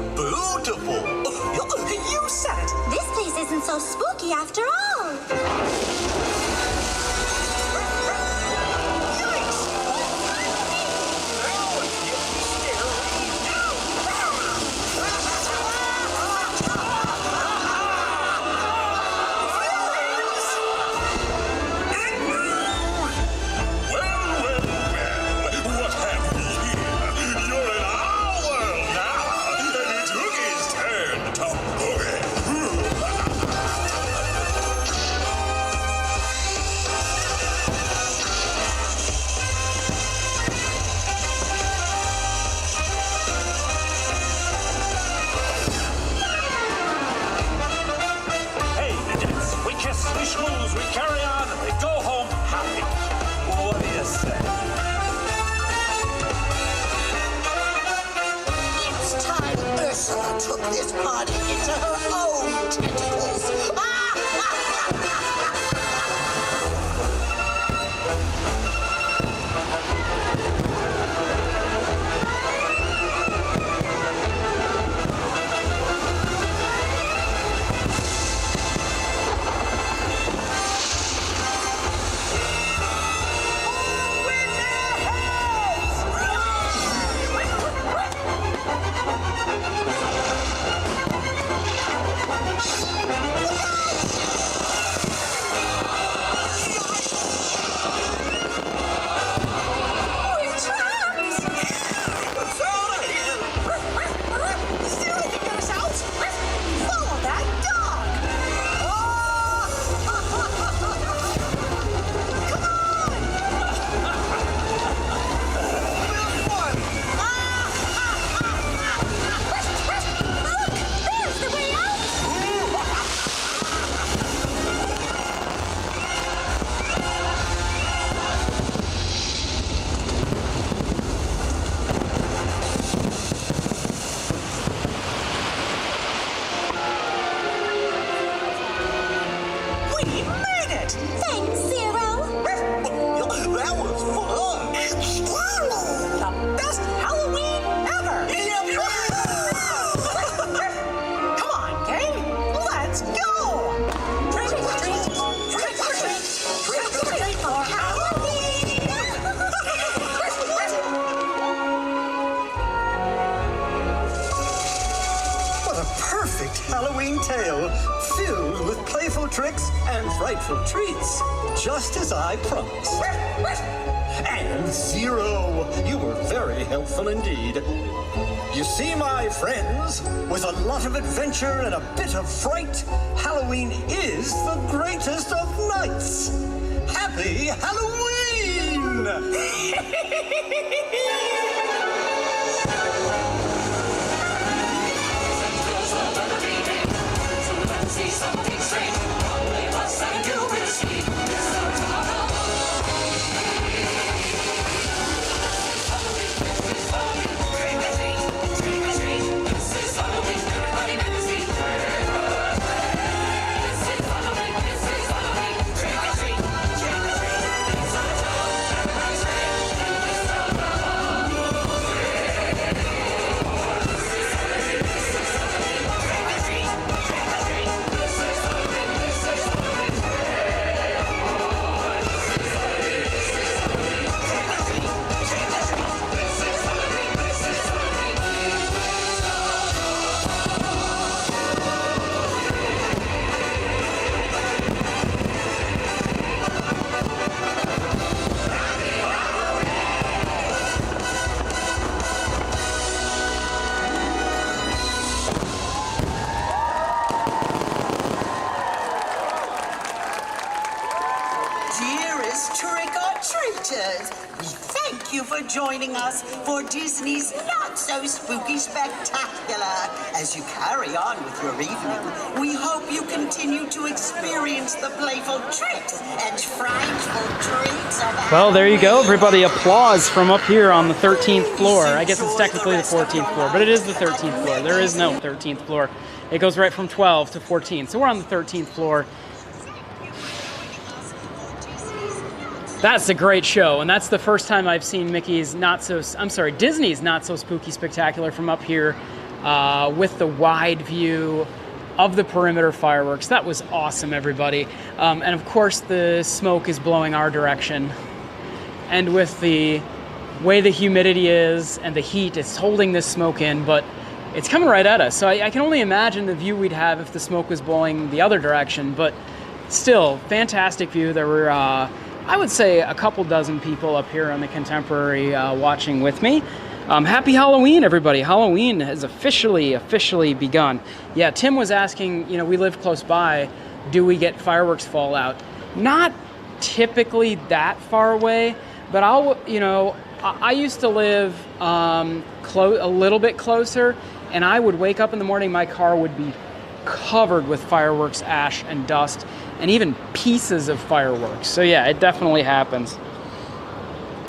Beautiful. You said it. This place isn't so spooky after all. What have we here? You're in our world now, and it took his turn to boogie. Hey, midgets, we kiss, we schmooze, we carry on, and we go home happy. What do you say? It's time Ursula took this party into her own tentacles. Thanks, Zero. That was fun. The best Halloween ever. Come on, gang. Let's go. Trick or treat. Trick or treat. Trick or treat for Halloween. What a perfect Halloween tale, filled with playful tricks and frightful treats, just as I promised. And Zero, you were very helpful indeed. You see, my friends, with a lot of adventure and a bit of fright, Halloween is the greatest of nights. Happy Halloween! See something strange. Only us and you will see. Trick-or-treaters, we thank you for joining us for Disney's Not-So-Spooky Spectacular. As you carry on with your evening, we hope you continue to experience the playful tricks and frightful treats of Well, there you go, everybody. Applause from up here on the 13th floor. I guess it's technically the 14th floor, but it is the 13th floor. There is no 13th floor. It goes right from 12 to 14. So we're on the 13th floor. That's a great show, and that's the first time I've seen Disney's Not So Spooky Spectacular from up here with the wide view of the perimeter fireworks. That was awesome, everybody. And of course, the smoke is blowing our direction. And with the way the humidity is and the heat, it's holding this smoke in, but it's coming right at us. So I can only imagine the view we'd have if the smoke was blowing the other direction, but still, fantastic view. There were, I would say, a couple dozen people up here on the Contemporary watching with me. Happy Halloween, everybody. Halloween has officially begun. Yeah, Tim was asking, you know, we live close by, do we get fireworks fallout? Not typically that far away, but I used to live a little bit closer, and I would wake up in the morning, my car would be covered with fireworks, ash, and dust, and even pieces of fireworks. So yeah, it definitely happens.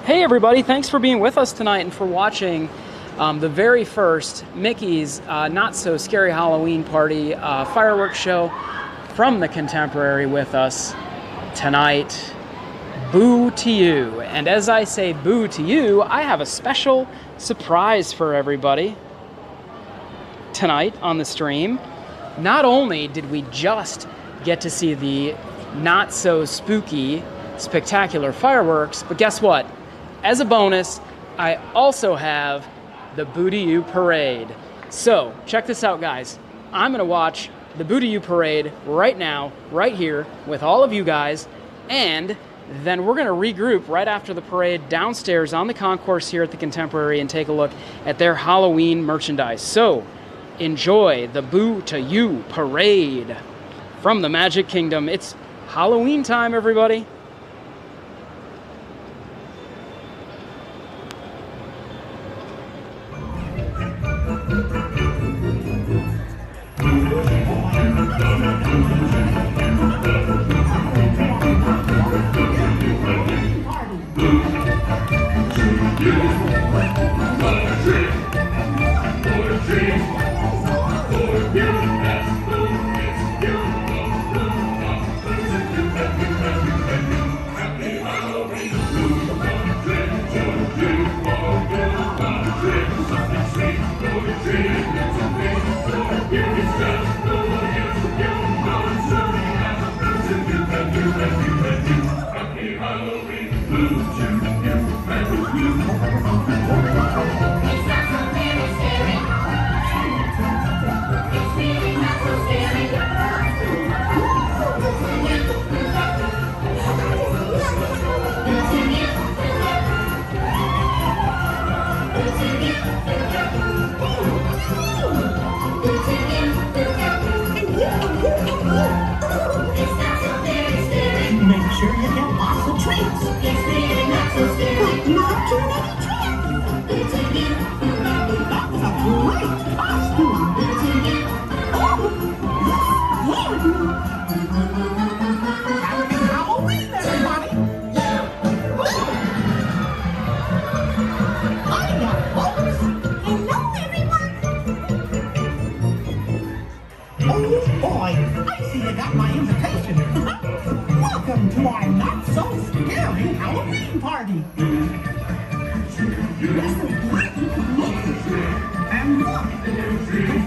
Hey everybody, thanks for being with us tonight and for watching the very first Mickey's Not So Scary Halloween Party fireworks show from the Contemporary with us tonight. Boo to you. And as I say boo to you, I have a special surprise for everybody tonight on the stream. Not only did we just get to see the not so spooky, spectacular fireworks, but guess what? As a bonus, I also have the Boo to You Parade. So, check this out, guys. I'm gonna watch the Boo to You Parade right now, right here, with all of you guys, and then we're gonna regroup right after the parade downstairs on the concourse here at the Contemporary and take a look at their Halloween merchandise. So, enjoy the Boo to You Parade from the Magic Kingdom. It's Halloween time, everybody. Make sure you get lots of treats. It's really not so scary. But not too many treats. That was a great costume. Happy Halloween, everybody. Hiya, folks. Hello, everyone. Oh boy, I see you got my invitation. Welcome to our not-so-scary Halloween party. And look, the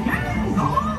gang's all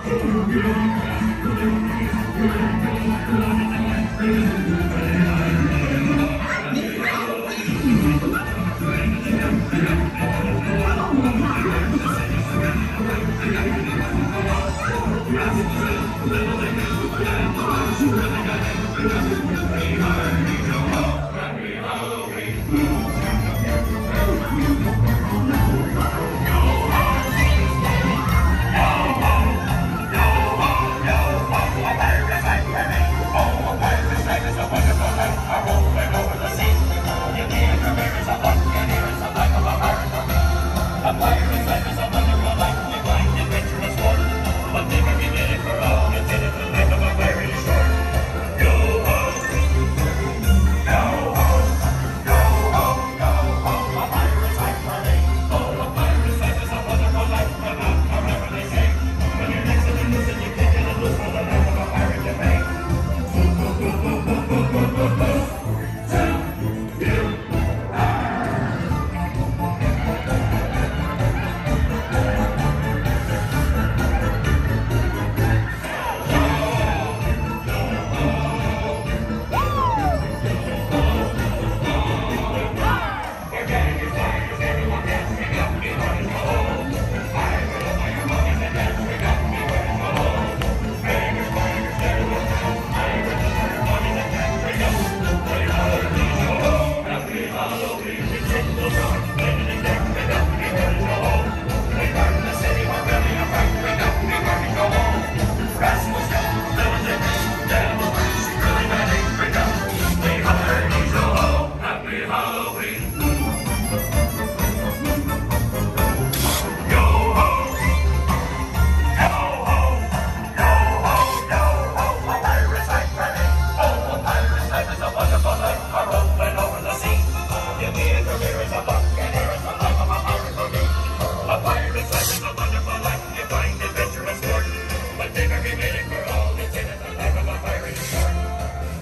but never be waiting for all the tin at the back of a pirate shark.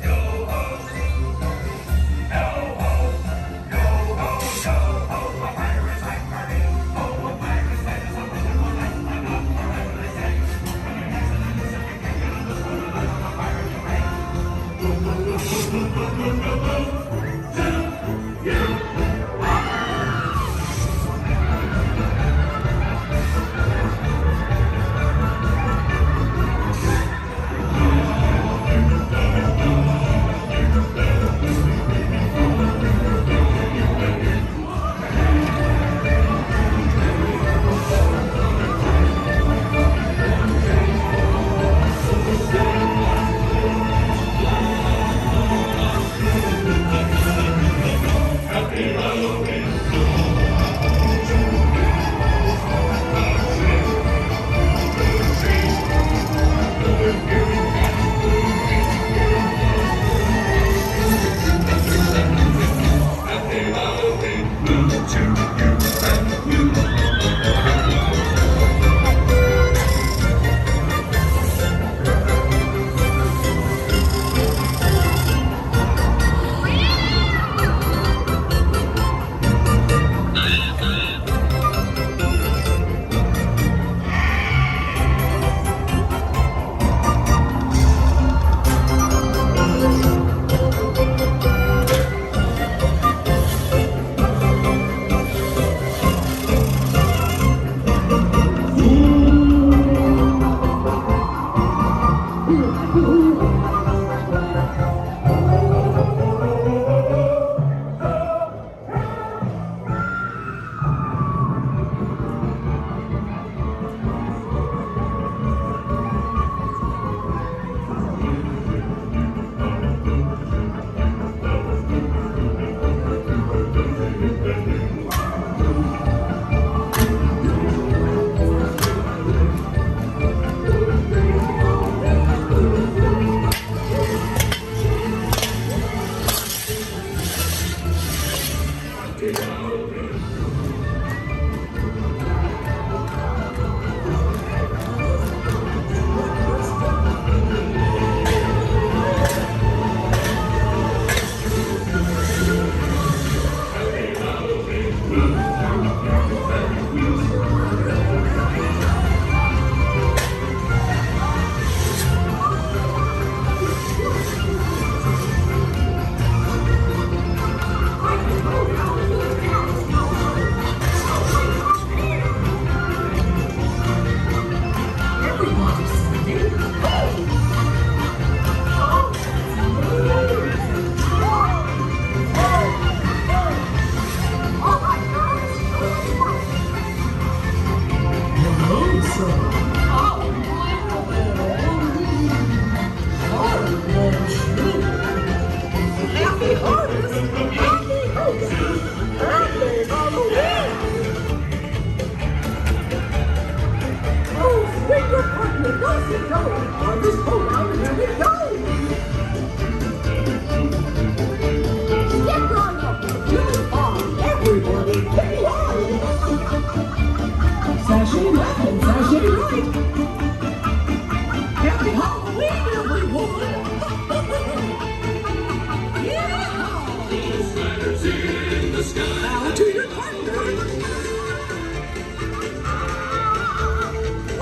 Yo ho, yo ho, yo ho, yo ho, a pirate's life party. Oh, a pirate's life is a wonderful life. I'm up forever, I say. When you're next to the Pacific, you're gonna look for the life of a pirate away.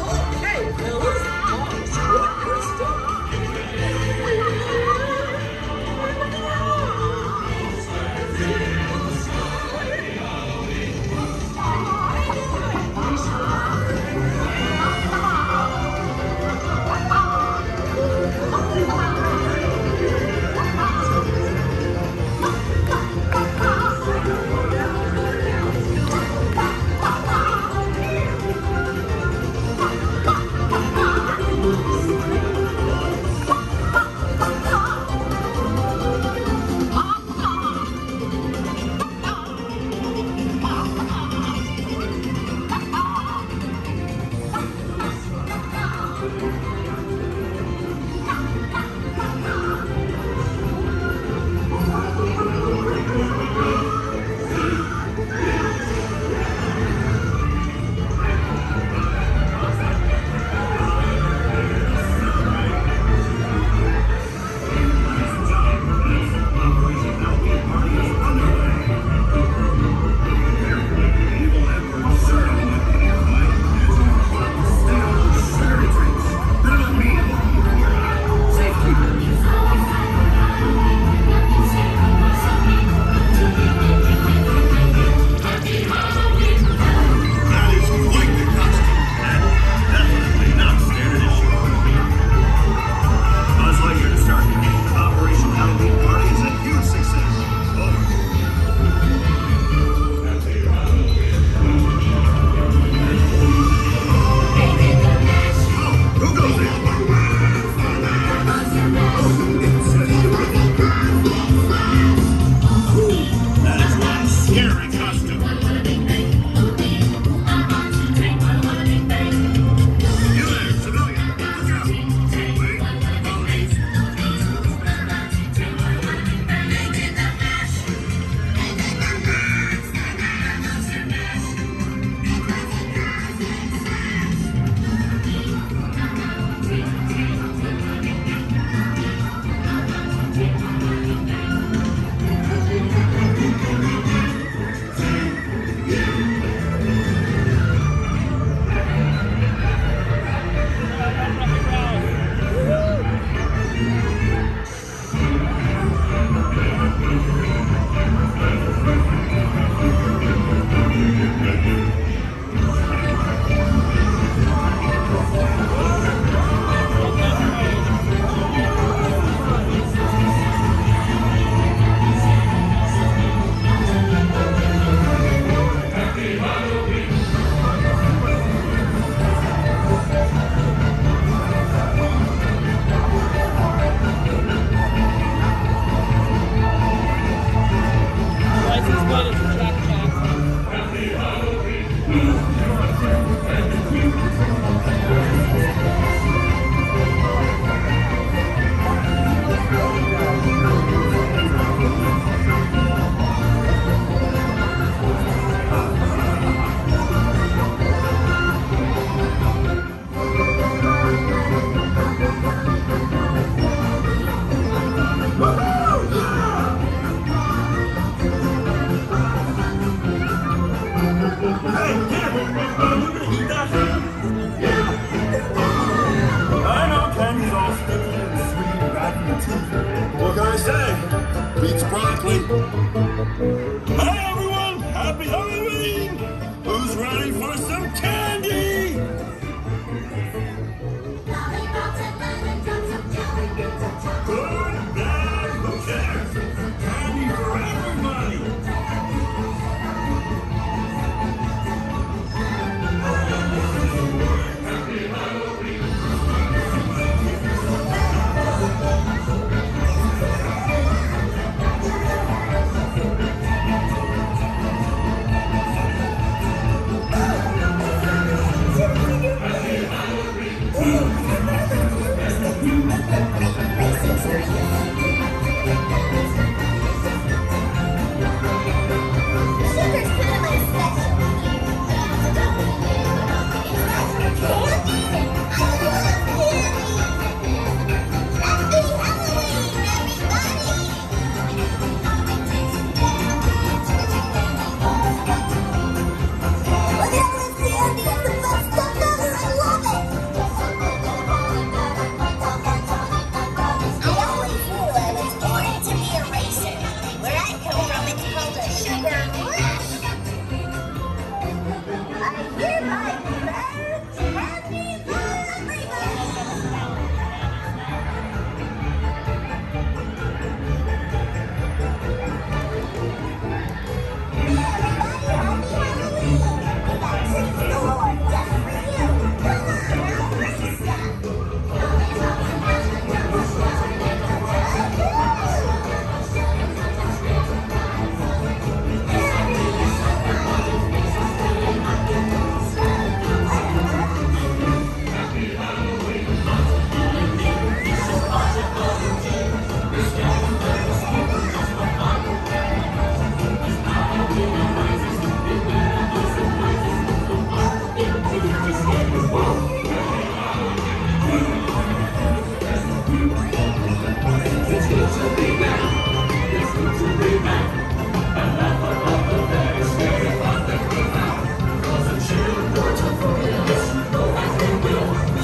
Okay, fellas,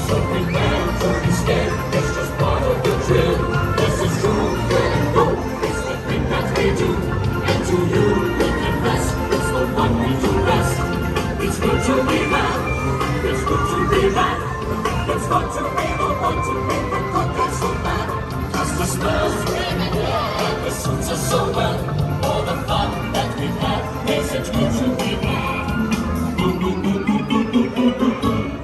So prepare to be scared. It's just part of the drill. This is true, let go. It's the thing that we do. And to you, we confess. It's the one we do best. It's good to be back. It's good to be back. It's good to be the one to make the good guys so bad. Cause the smells really good and the suits are so well. All the fun that we've had makes it good to be back. Boom, boom, boom, boom, boom, boom, boom, boom, boom.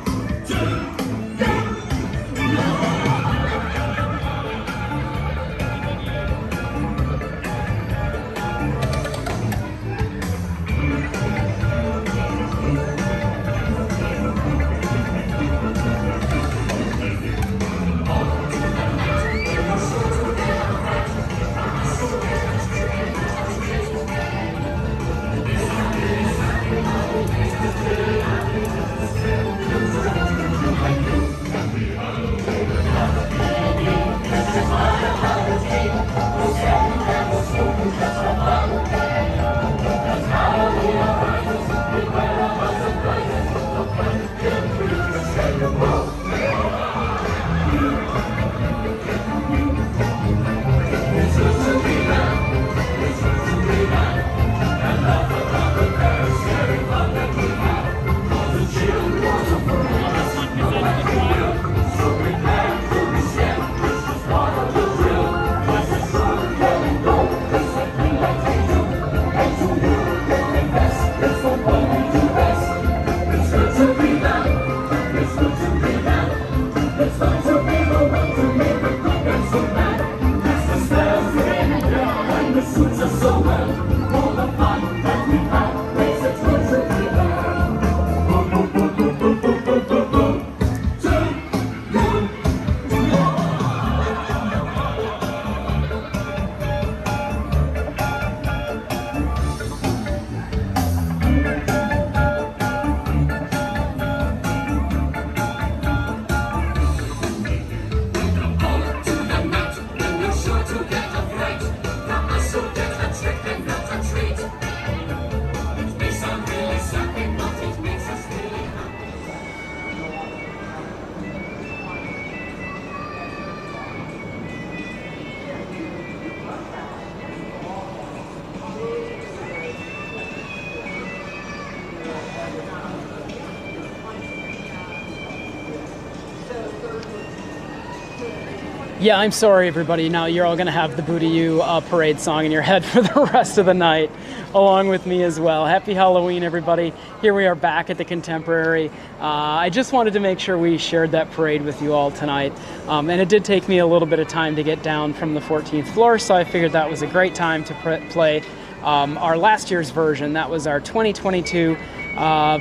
Yeah, I'm sorry, everybody. Now you're all going to have the Booty You parade song in your head for the rest of the night, along with me as well. Happy Halloween, everybody. Here we are back at the Contemporary. I just wanted to make sure we shared that parade with you all tonight. And it did take me a little bit of time to get down from the 14th floor, so I figured that was a great time to play our last year's version. That was our 2022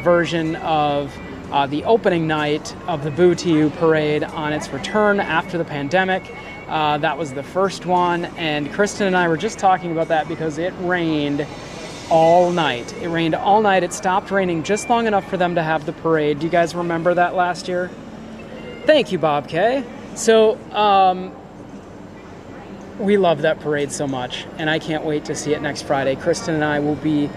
version of the opening night of the Boo to You parade on its return after the pandemic. That was the first one, and Kristen and I were just talking about that because it rained all night. It rained all night. It stopped raining just long enough for them to have the parade. Do you guys remember that last year? Thank you, Bob K. So, we love that parade so much, and I can't wait to see it next Friday. Kristen and I will be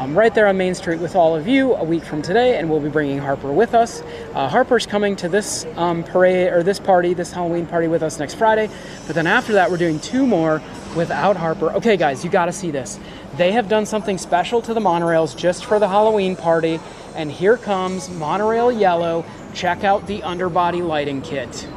right there on Main Street with all of you a week from today, and we'll be bringing Harper with us. Harper's coming to this parade, or this party, this Halloween party with us next Friday, but then after that we're doing 2 more without Harper. Okay guys, you gotta see this. They have done something special to the monorails just for the Halloween party, and here comes Monorail Yellow. Check out the underbody lighting kit.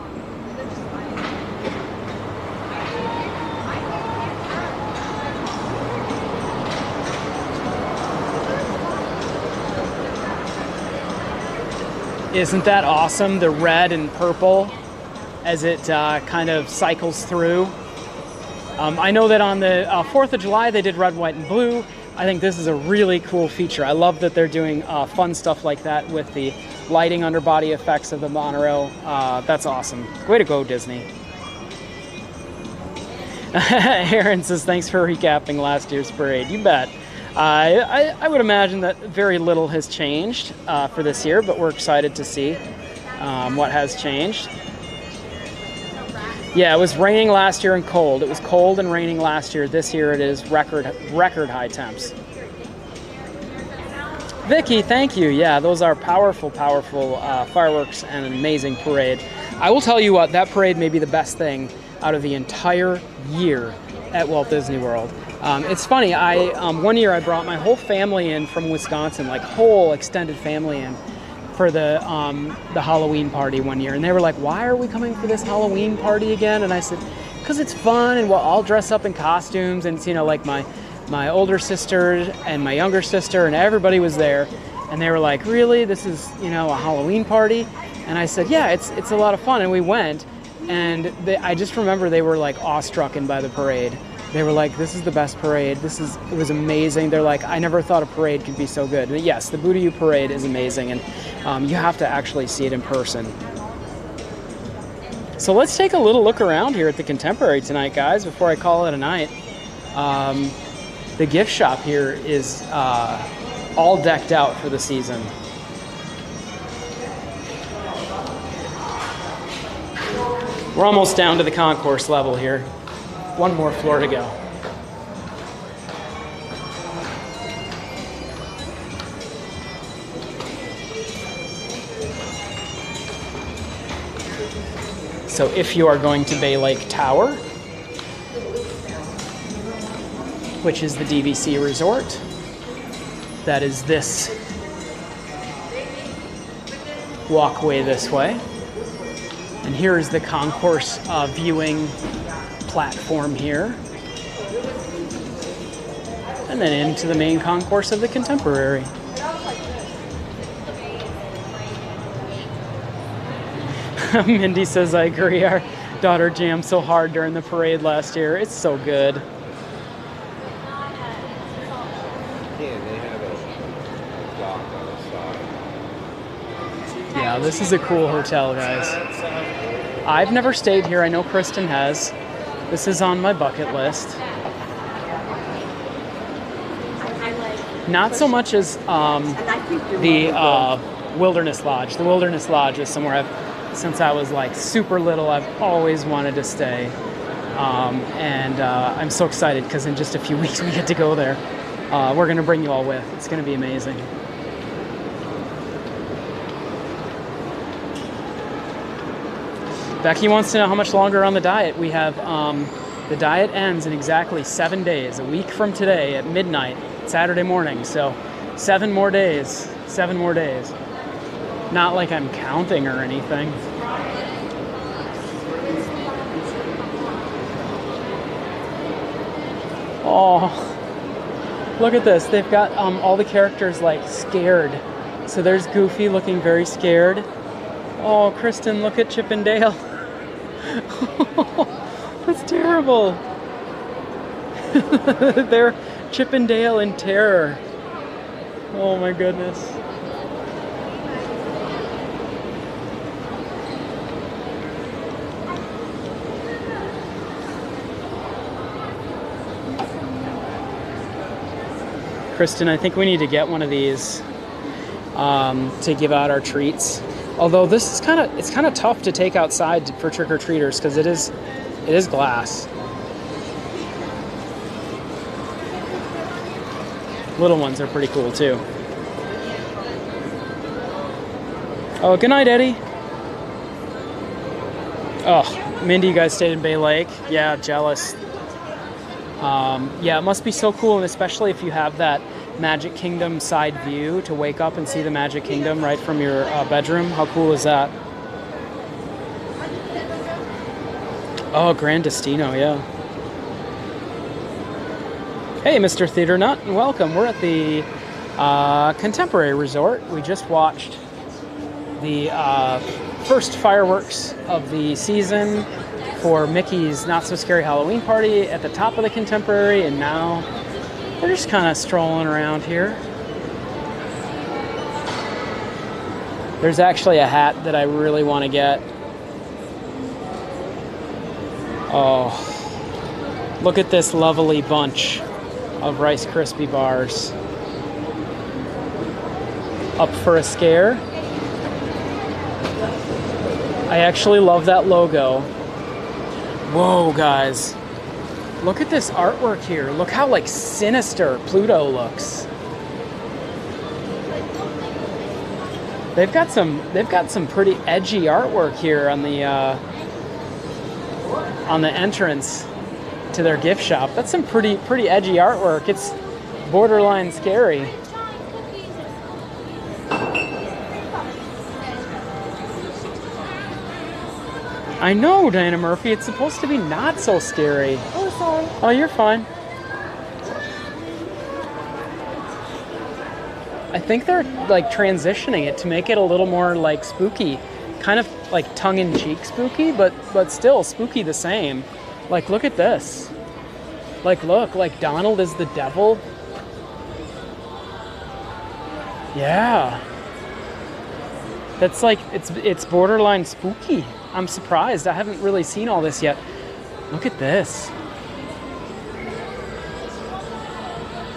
Isn't that awesome? The red and purple as it kind of cycles through. I know that on the 4th of July they did red, white, and blue. I think this is a really cool feature. I love that they're doing fun stuff like that with the lighting underbody effects of the monorail. That's awesome. Way to go, Disney. Aaron says, thanks for recapping last year's parade. You bet. I would imagine that very little has changed for this year, but we're excited to see what has changed. Yeah, it was raining last year and cold. It was cold and raining last year. This year it is record high temps. Vicky, thank you. Yeah, those are powerful, powerful fireworks and an amazing parade. I will tell you what, that parade may be the best thing out of the entire year at Walt Disney World. It's funny, one year I brought my whole family in from Wisconsin, like whole extended family in for the Halloween party one year. And they were like, why are we coming for this Halloween party again? And I said, because it's fun and we'll all dress up in costumes. And it's, you know, like my older sister and my younger sister and everybody was there. And they were like, really? This is, you know, a Halloween party? And I said, yeah, it's a lot of fun. And we went. And I just remember they were like awestruck by the parade. They were like, this is the best parade. It was amazing. They're like, I never thought a parade could be so good. But yes, the Boo-to-You parade is amazing, and you have to actually see it in person. So let's take a little look around here at the Contemporary tonight, guys, before I call it a night. The gift shop here is all decked out for the season. We're almost down to the concourse level here. One more floor to go. So if you are going to Bay Lake Tower, which is the DVC resort, that is this walkway this way. And here is the concourse viewing platform here. And then into the main concourse of the Contemporary. Mindy says, I agree. Our daughter jammed so hard during the parade last year. It's so good. Yeah, this is a cool hotel, guys. I've never stayed here. I know Kristen has. This is on my bucket list. Not so much as the Wilderness Lodge. The Wilderness Lodge is somewhere since I was like super little, I've always wanted to stay. And I'm so excited because in just a few weeks we get to go there. We're going to bring you all with. It's going to be amazing. Becky wants to know how much longer on the diet. We have, the diet ends in exactly 7 days, a week from today at midnight, Saturday morning. So 7 more days, 7 more days. Not like I'm counting or anything. Oh, look at this. They've got all the characters like scared. So there's Goofy looking very scared. Oh, Kristen, look at Chip and Dale. That's terrible. They're Chip and Dale in terror. Oh my goodness. Kristen, I think we need to get one of these to give out our treats. Although this is it's kind of tough to take outside for trick-or-treaters because it is glass. Little ones are pretty cool too. Oh, good night, Eddie. Oh, Mindy, you guys stayed in Bay Lake. Yeah, jealous. Yeah, it must be so cool, and especially if you have that Magic Kingdom side view to wake up and see the Magic Kingdom right from your bedroom. How cool is that? Oh, Grand Destino, yeah. Hey, Mr. Theater Nut, and welcome. We're at the Contemporary Resort. We just watched the first fireworks of the season for Mickey's Not So Scary Halloween Party at the top of the Contemporary, and now we're just kind of strolling around here. There's actually a hat that I really want to get. Oh, look at this lovely bunch of Rice Krispie bars. Up for a scare? I actually love that logo. Whoa, guys. Look at this artwork here. Look how like sinister Pluto looks. They've got some pretty edgy artwork here on the entrance to their gift shop. That's some pretty edgy artwork. It's borderline scary. I know, Diana Murphy. It's supposed to be not so scary. Oh, sorry. Oh, you're fine. I think they're like transitioning it to make it a little more like spooky, kind of like tongue-in-cheek spooky, but still spooky the same. Like, look at this. Like, look, like Donald is the devil. Yeah. That's like, it's borderline spooky. I'm surprised. I haven't really seen all this yet. Look at this.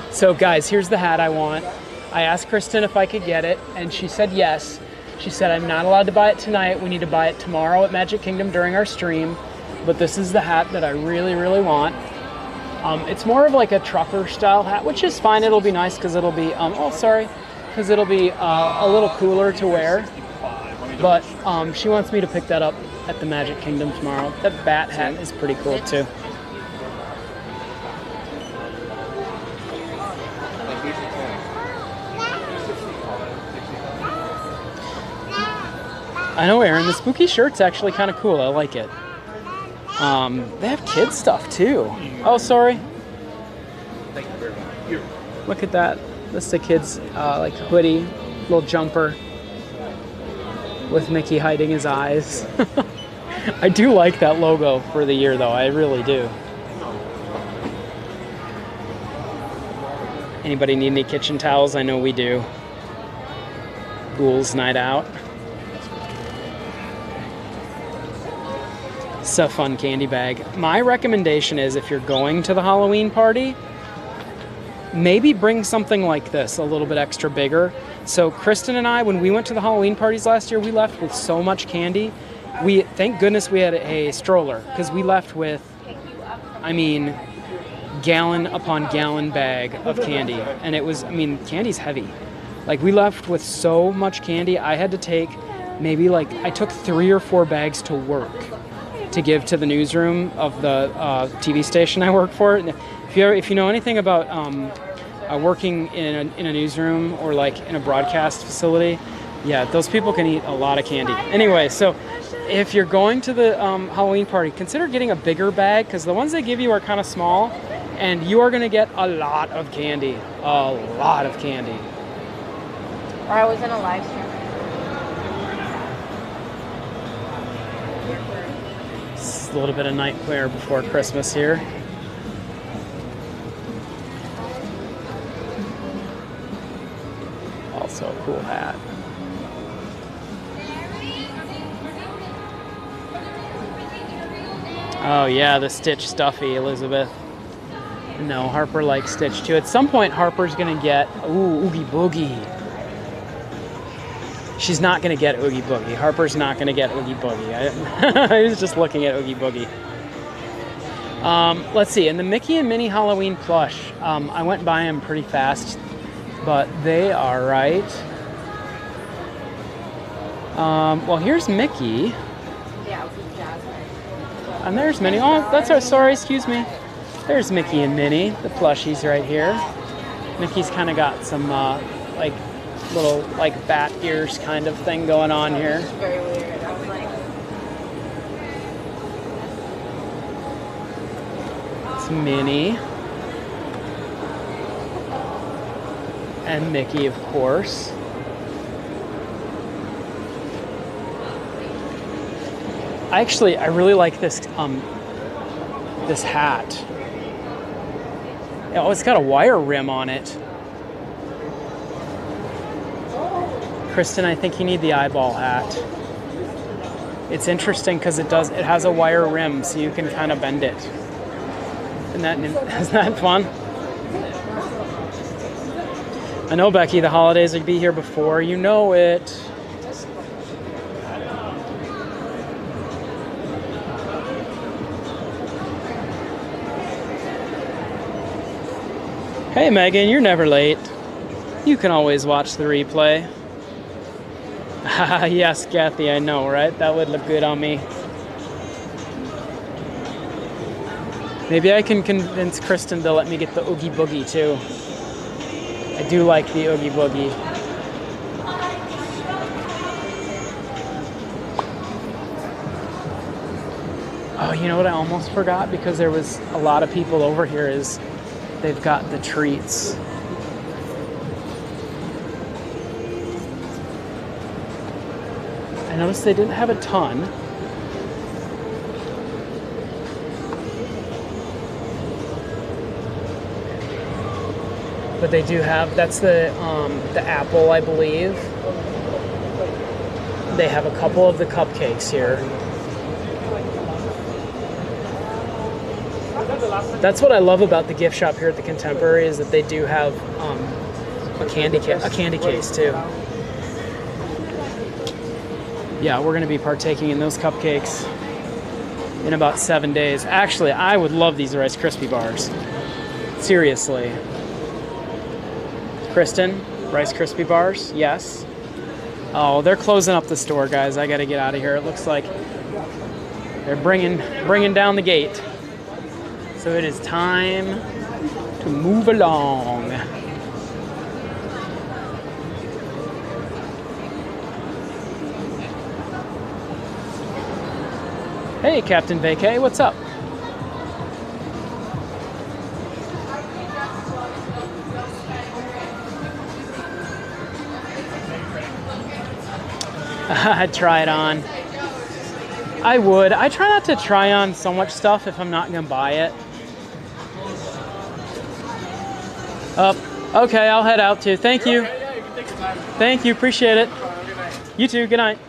So guys, here's the hat I want. I asked Kristen if I could get it, and she said yes. She said, I'm not allowed to buy it tonight. We need to buy it tomorrow at Magic Kingdom during our stream. But this is the hat that I really, really want. It's more of like a trucker style hat, which is fine. It'll be nice because it'll be, because it'll be a little cooler to wear. But she wants me to pick that up at the Magic Kingdom tomorrow. That bat hat is pretty cool too. I know, Aaron, the spooky shirt's actually kind of cool. I like it. They have kids stuff too. Oh, sorry. Thank you very much. Look at that. That's the kids like hoodie, little jumper with Mickey hiding his eyes. I do like that logo for the year though. I really do. Anybody need any kitchen towels? I know we do. Ghouls Night Out. It's a fun candy bag. My recommendation is if you're going to the Halloween party, maybe bring something like this, a little bit extra bigger. So Kristen and I, when we went to the Halloween parties last year, we left with so much candy. Thank goodness we had a stroller, because we left with, I mean, gallon upon gallon bag of candy. And it was, I mean, candy's heavy. Like, we left with so much candy, I had to take maybe like, I took 3 or 4 bags to work to give to the newsroom of the TV station I work for. If you know anything about working in a newsroom or like in a broadcast facility, yeah, those people can eat a lot of candy. Anyway, so if you're going to the Halloween party, consider getting a bigger bag, because the ones they give you are kind of small, and you are going to get a lot of candy. A lot of candy. Or I was in a live stream. It's a little bit of nightmare before Christmas here. Also a cool hat. Oh yeah, the Stitch stuffy, Elizabeth. No, Harper likes Stitch too. At some point, Harper's gonna get, Oogie Boogie. She's not gonna get Oogie Boogie. Harper's not gonna get Oogie Boogie. I was just looking at Oogie Boogie. Let's see, and the Mickey and Minnie Halloween plush, I went by them pretty fast, but they are right. Well, here's Mickey. And there's Minnie. Oh, that's our, sorry, excuse me. There's Mickey and Minnie, the plushies right here. Mickey's kind of got some, like, little, like, bat ears kind of thing going on here. Very weird. I was like, It's Minnie. And Mickey, of course. I really like this this hat. Oh, it's got a wire rim on it. Kristen, I think you need the eyeball hat. It's interesting because it has a wire rim, so you can kind of bend it. Isn't that fun? I know, Becky, the holidays will be here before you know it. Hey Megan, you're never late. You can always watch the replay. Yes, Kathy, I know, right? That would look good on me. Maybe I can convince Kristen to let me get the Oogie Boogie too. I do like the Oogie Boogie. Oh, you know what I almost forgot because there was a lot of people over here is they've got the treats. I noticed they didn't have a ton. But they do have, that's the apple, I believe. They have a couple of the cupcakes here. That's what I love about the gift shop here at the Contemporary is that they do have a candy case too. Yeah, we're going to be partaking in those cupcakes in about 7 days. Actually, I would love these Rice Krispie bars. Seriously. Kristen, Rice Krispie bars? Yes. Oh, they're closing up the store, guys. I got to get out of here. It looks like they're bringing down the gate. So it is time to move along. Hey, Captain Vacay, what's up? I'd try it on. I would. I try not to try on so much stuff if I'm not going to buy it. Okay, I'll head out too. Thank you. Thank you. Appreciate it. You too. Good night.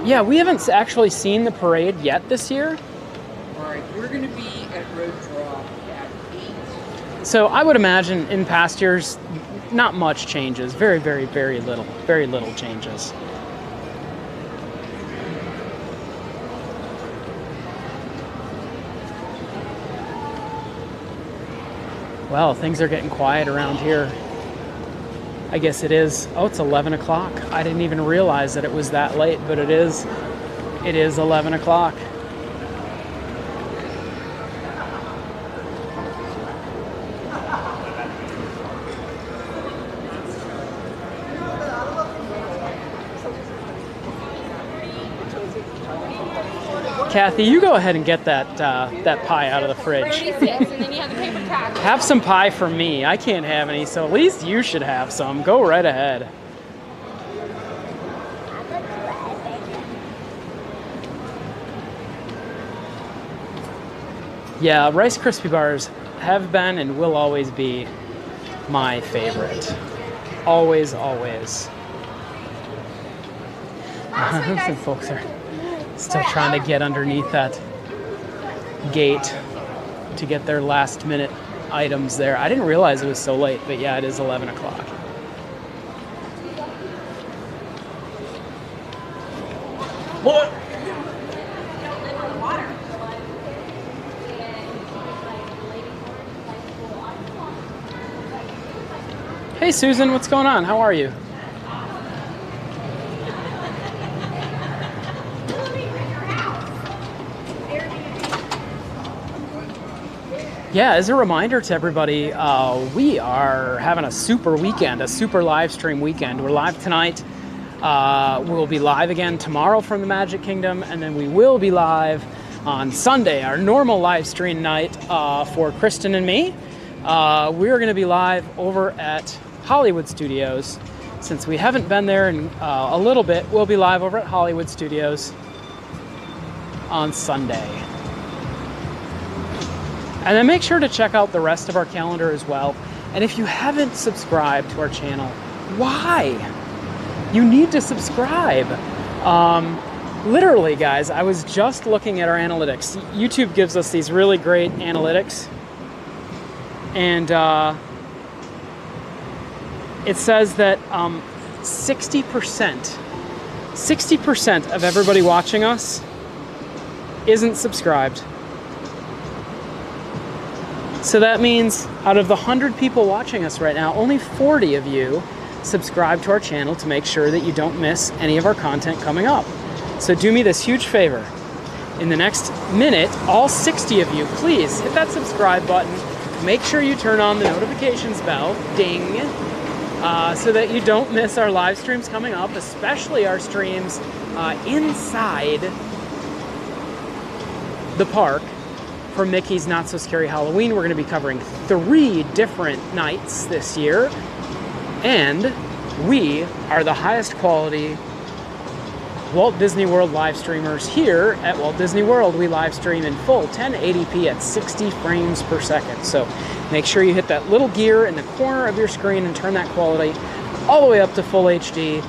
Yeah, we haven't actually seen the parade yet this year. All right, we're going to be at Road Draw at 8. So I would imagine in past years, not much changes. Very, very, very little. Very little changes. Well, things are getting quiet around here. I guess it is. Oh, it's 11 o'clock. I didn't even realize that it was that late, but it is. It is 11 o'clock. Kathy, you go ahead and get that pie out of the fridge. 36, and then you have the paper towel. Have some pie for me. I can't have any, so at least you should have some. Go right ahead. Yeah, Rice Krispie bars have been and will always be my favorite. Always, always. Some folks are still trying to get underneath that gate to get their last minute items there. I didn't realize it was so late, but yeah, it is 11 o'clock. What? Hey Susan, what's going on? How are you? Yeah, as a reminder to everybody, we are having a super weekend, a super live stream weekend. We're live tonight. We'll be live again tomorrow from the Magic Kingdom, and then we will be live on Sunday, our normal live stream night for Kristen and me. We're going to be live over at Hollywood Studios. Since we haven't been there in a little bit, we'll be live over at Hollywood Studios on Sunday. And then make sure to check out the rest of our calendar as well. And if you haven't subscribed to our channel, why? You need to subscribe. Literally, guys, I was just looking at our analytics. YouTube gives us these really great analytics. And it says that 60% 60% of everybody watching us isn't subscribed. So that means out of the 100 people watching us right now, only 40 of you subscribe to our channel to make sure that you don't miss any of our content coming up. So do me this huge favor. In the next minute, all 60 of you, please hit that subscribe button. Make sure you turn on the notifications bell, ding, so that you don't miss our live streams coming up, especially our streams inside the park for Mickey's Not So Scary Halloween. We're going to be covering 3 different nights this year, and we are the highest quality Walt Disney World live streamers here at Walt Disney World. We live stream in full 1080p at 60 frames per second. So make sure you hit that little gear in the corner of your screen and turn that quality all the way up to full HD.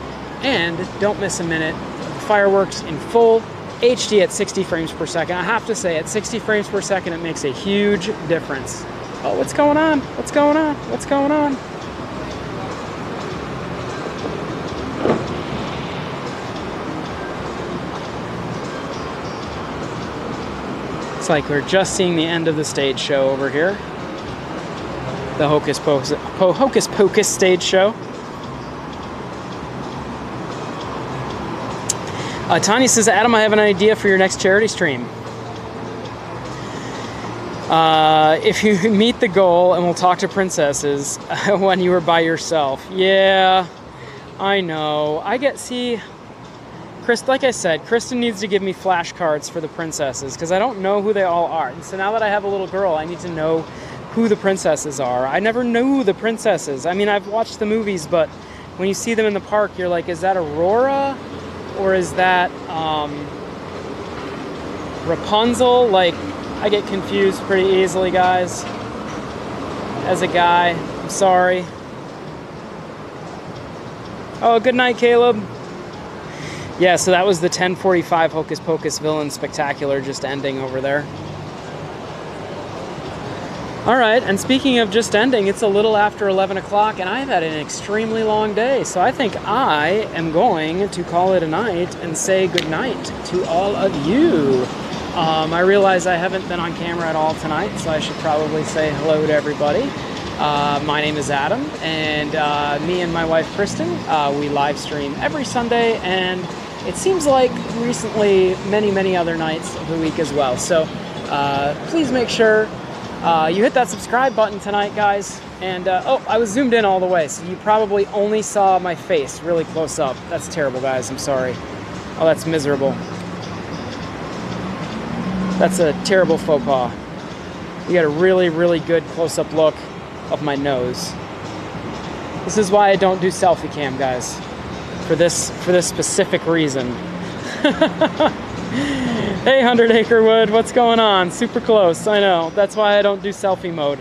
And don't miss a minute. Fireworks in full HD at 60 frames per second. I have to say, at 60 frames per second, it makes a huge difference. Oh, what's going on? What's going on? What's going on? Like we're just seeing the end of the stage show over here. The Hocus Pocus stage show. Tanya says, Adam, I have an idea for your next charity stream. If you meet the goal and we'll talk to princesses when you were by yourself. Yeah, I know. Like I said, Kristen needs to give me flashcards for the princesses because I don't know who they all are. And so now that I have a little girl, I need to know who the princesses are. I never knew the princesses. I mean, I've watched the movies, but when you see them in the park, you're like, is that Aurora? Or is that Rapunzel? Like, I get confused pretty easily, guys. As a guy, I'm sorry. Oh, good night, Caleb. Yeah, so that was the 10:45 Hocus Pocus Villain Spectacular just ending over there. All right, and speaking of just ending, it's a little after 11 o'clock, and I've had an extremely long day, so I think I am going to call it a night and say goodnight to all of you. I realize I haven't been on camera at all tonight, so I should probably say hello to everybody. My name is Adam, and me and my wife Kristen, we live stream every Sunday, and it seems like recently many other nights of the week as well. So please make sure you hit that subscribe button tonight, guys. And oh, I was zoomed in all the way, so you probably only saw my face really close up. That's terrible, guys. I'm sorry. Oh, that's miserable. That's a terrible faux pas. You got a really good close-up look of my nose. This is why I don't do selfie cam, guys. For this specific reason. Hey, 100 Acre Wood, what's going on? Super close, I know. That's why I don't do selfie mode.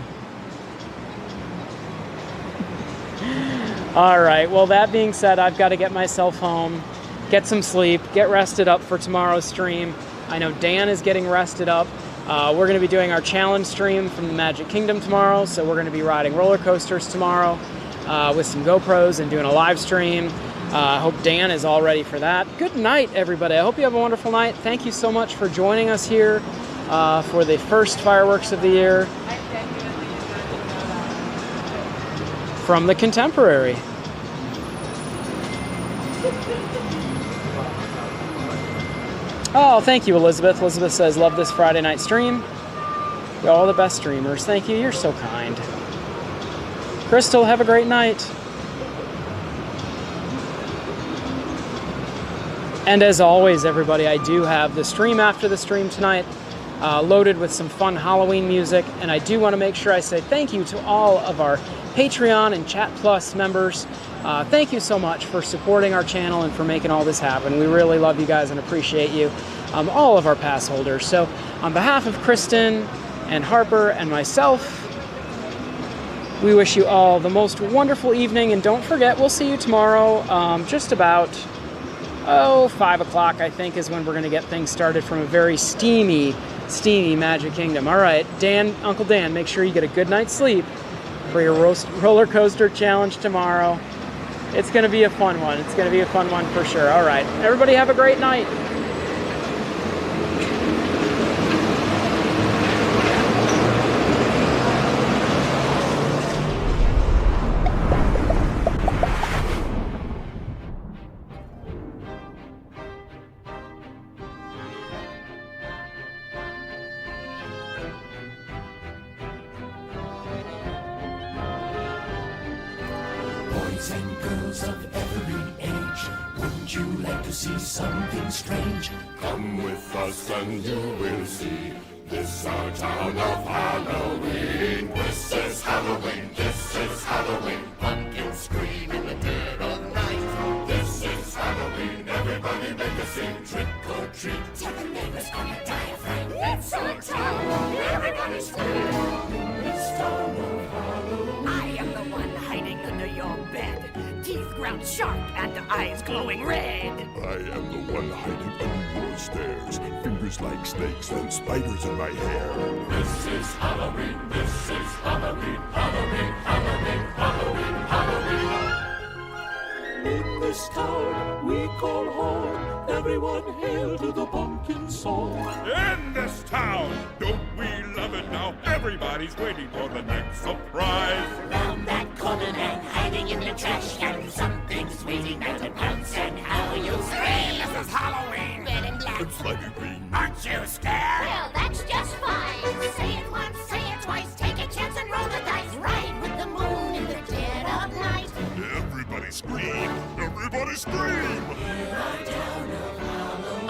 All right, well, that being said, I've got to get myself home, get some sleep, get rested up for tomorrow's stream. I know Dan is getting rested up. We're going to be doing our challenge stream from the Magic Kingdom tomorrow, so we're going to be riding roller coasters tomorrow with some GoPros and doing a live stream. I hope Dan is all ready for that. Good night, everybody. I hope you have a wonderful night. Thank you so much for joining us here for the first fireworks of the year from the Contemporary. Oh, thank you, Elizabeth. Elizabeth says, love this Friday night stream. You're all the best streamers. Thank you. You're so kind. Crystal, have a great night. And as always, everybody, I do have the stream after the stream tonight loaded with some fun Halloween music. And I do want to make sure I say thank you to all of our Patreon and Chat Plus members. Thank you so much for supporting our channel and for making all this happen. We really love you guys and appreciate you, all of our pass holders. So on behalf of Kristen and Harper and myself, we wish you all the most wonderful evening. And don't forget, we'll see you tomorrow just about 5 o'clock, I think, is when we're going to get things started from a very steamy Magic Kingdom. All right, Dan, Uncle Dan, make sure you get a good night's sleep for your roller coaster challenge tomorrow. It's going to be a fun one. It's going to be a fun one for sure. All right. Everybody have a great night. Boys and girls of every age, wouldn't you like to see something strange? Come with us and you will see. This our town of Halloween. This is Halloween. This is Halloween. Pumpkins scream in the dead of night. This is Halloween. Everybody make a scene. Trick or treat. Tell the neighbors gonna die of fright. It's our town. Everybody scream. This town of Halloween. I am the one hiding under your bed. Teeth ground sharp and eyes glowing red. I am the one hiding under your stairs. Fingers like snakes and spiders in my hair. This is Halloween. This is Halloween. Halloween. Halloween. Halloween. Halloween. In this town we call home. Everyone hail to the pumpkin song. In this town, don't we love it now? Everybody's waiting for the next surprise. Round that corner and hiding in the trash can. Something's waiting there to pounce and how you'll scream. This is Halloween. Red and black. It's slimy green. Aren't you scared? Well, that's just fine. Say it once, say it twice. Take a chance and roll the dice. Ride with the moon in the dead of night. Everybody scream. Everybody scream.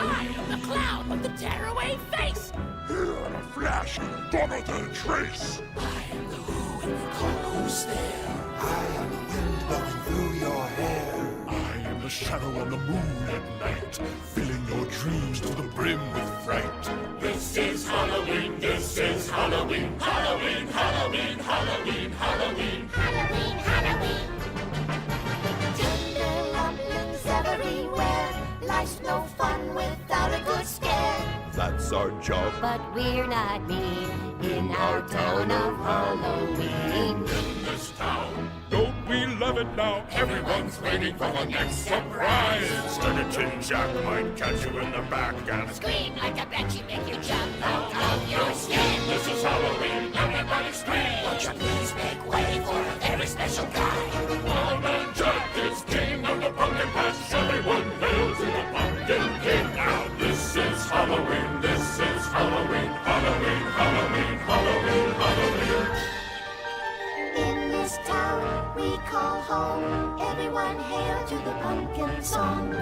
I am the clown with the tearaway face. Here in a flash, gone the trace. I am the who and you call who's there. I am the wind blowing through your hair. I am the shadow on the moon at night, filling your dreams to the brim with fright. This is Halloween. This is Halloween. Halloween. Halloween. Halloween. Halloween. Halloween, Halloween. Tender rumblings everywhere. Life's no fun without a good scare. That's our job. But we're not mean in our town of Halloween. In this town, Don't we love it now? Everyone's waiting for the next surprise. Studded Tin Jack might catch you in the back and Scream like a banshee, make you jump out of your skin. this is Halloween. Everybody scream. Won't you please make way for a very special guy? Wild Man Jack is king of the pumpkin patch. Everyone hail to the pumpkin king. Now this is Halloween. This is Halloween. Halloween. Halloween. Halloween. Halloween. In this town we call home. Everyone hail to the pumpkin song.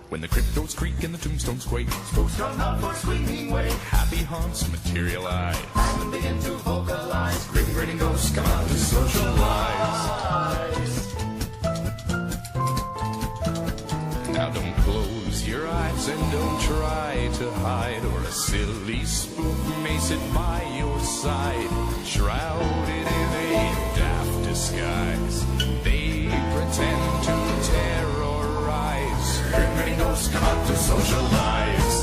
When the cryptos creak and the tombstones quake, folks come out for screaming wake. Happy haunts materialize. And begin to vocalize. Grinning ghosts come out to socialize. Now don't close your eyes and don't try to hide, or a silly spook may sit by your side, shrouded in a daft disguise. They pretend to terrorize. Grinning ghosts come out to socialize.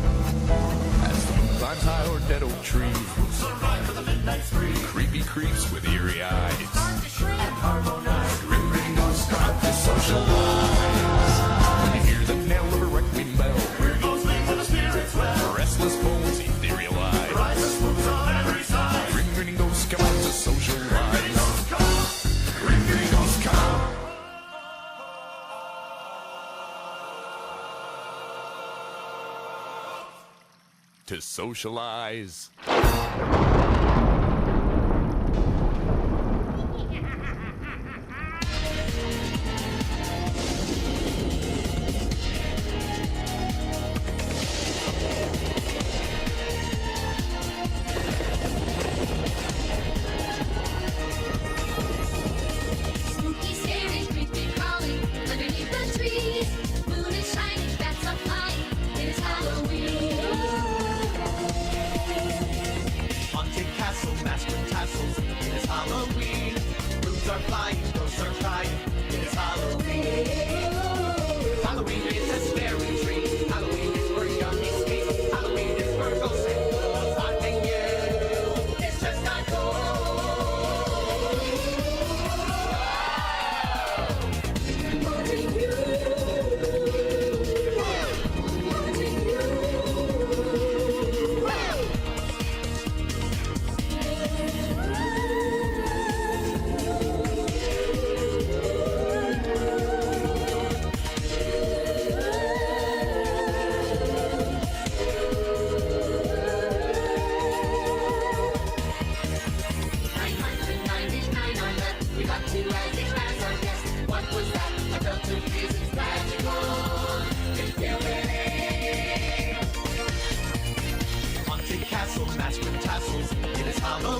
As the moon climbs high o'er dead oak trees, creepy creeps with eerie eyes. And harmonize. Grinning ghosts come out to socialize. When you hear the knell of a requiem bell, where goes leave for the spirits well. Restless bones etherealize. Rises moves on every side. Grinning ghosts come out to socialize. Grinning ghosts come. To socialize.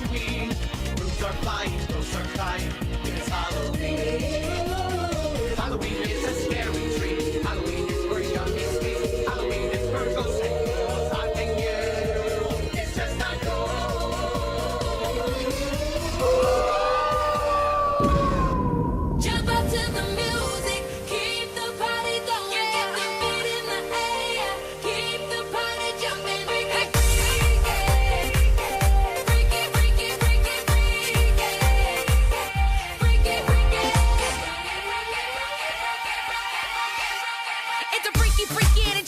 Halloween. Roofs are flying, ghosts are crying. It's Halloween. Halloween is a scary treat. Halloween is for young and sweet. Halloween is for ghosts and ghouls haunting you. It's just not cool. Jump up to the music, keep the party going. Get the beat in the air, keep the party jumping. Freaky, freaky, freaky, freaky, freaky, freaky. It's a freaky, freaky, and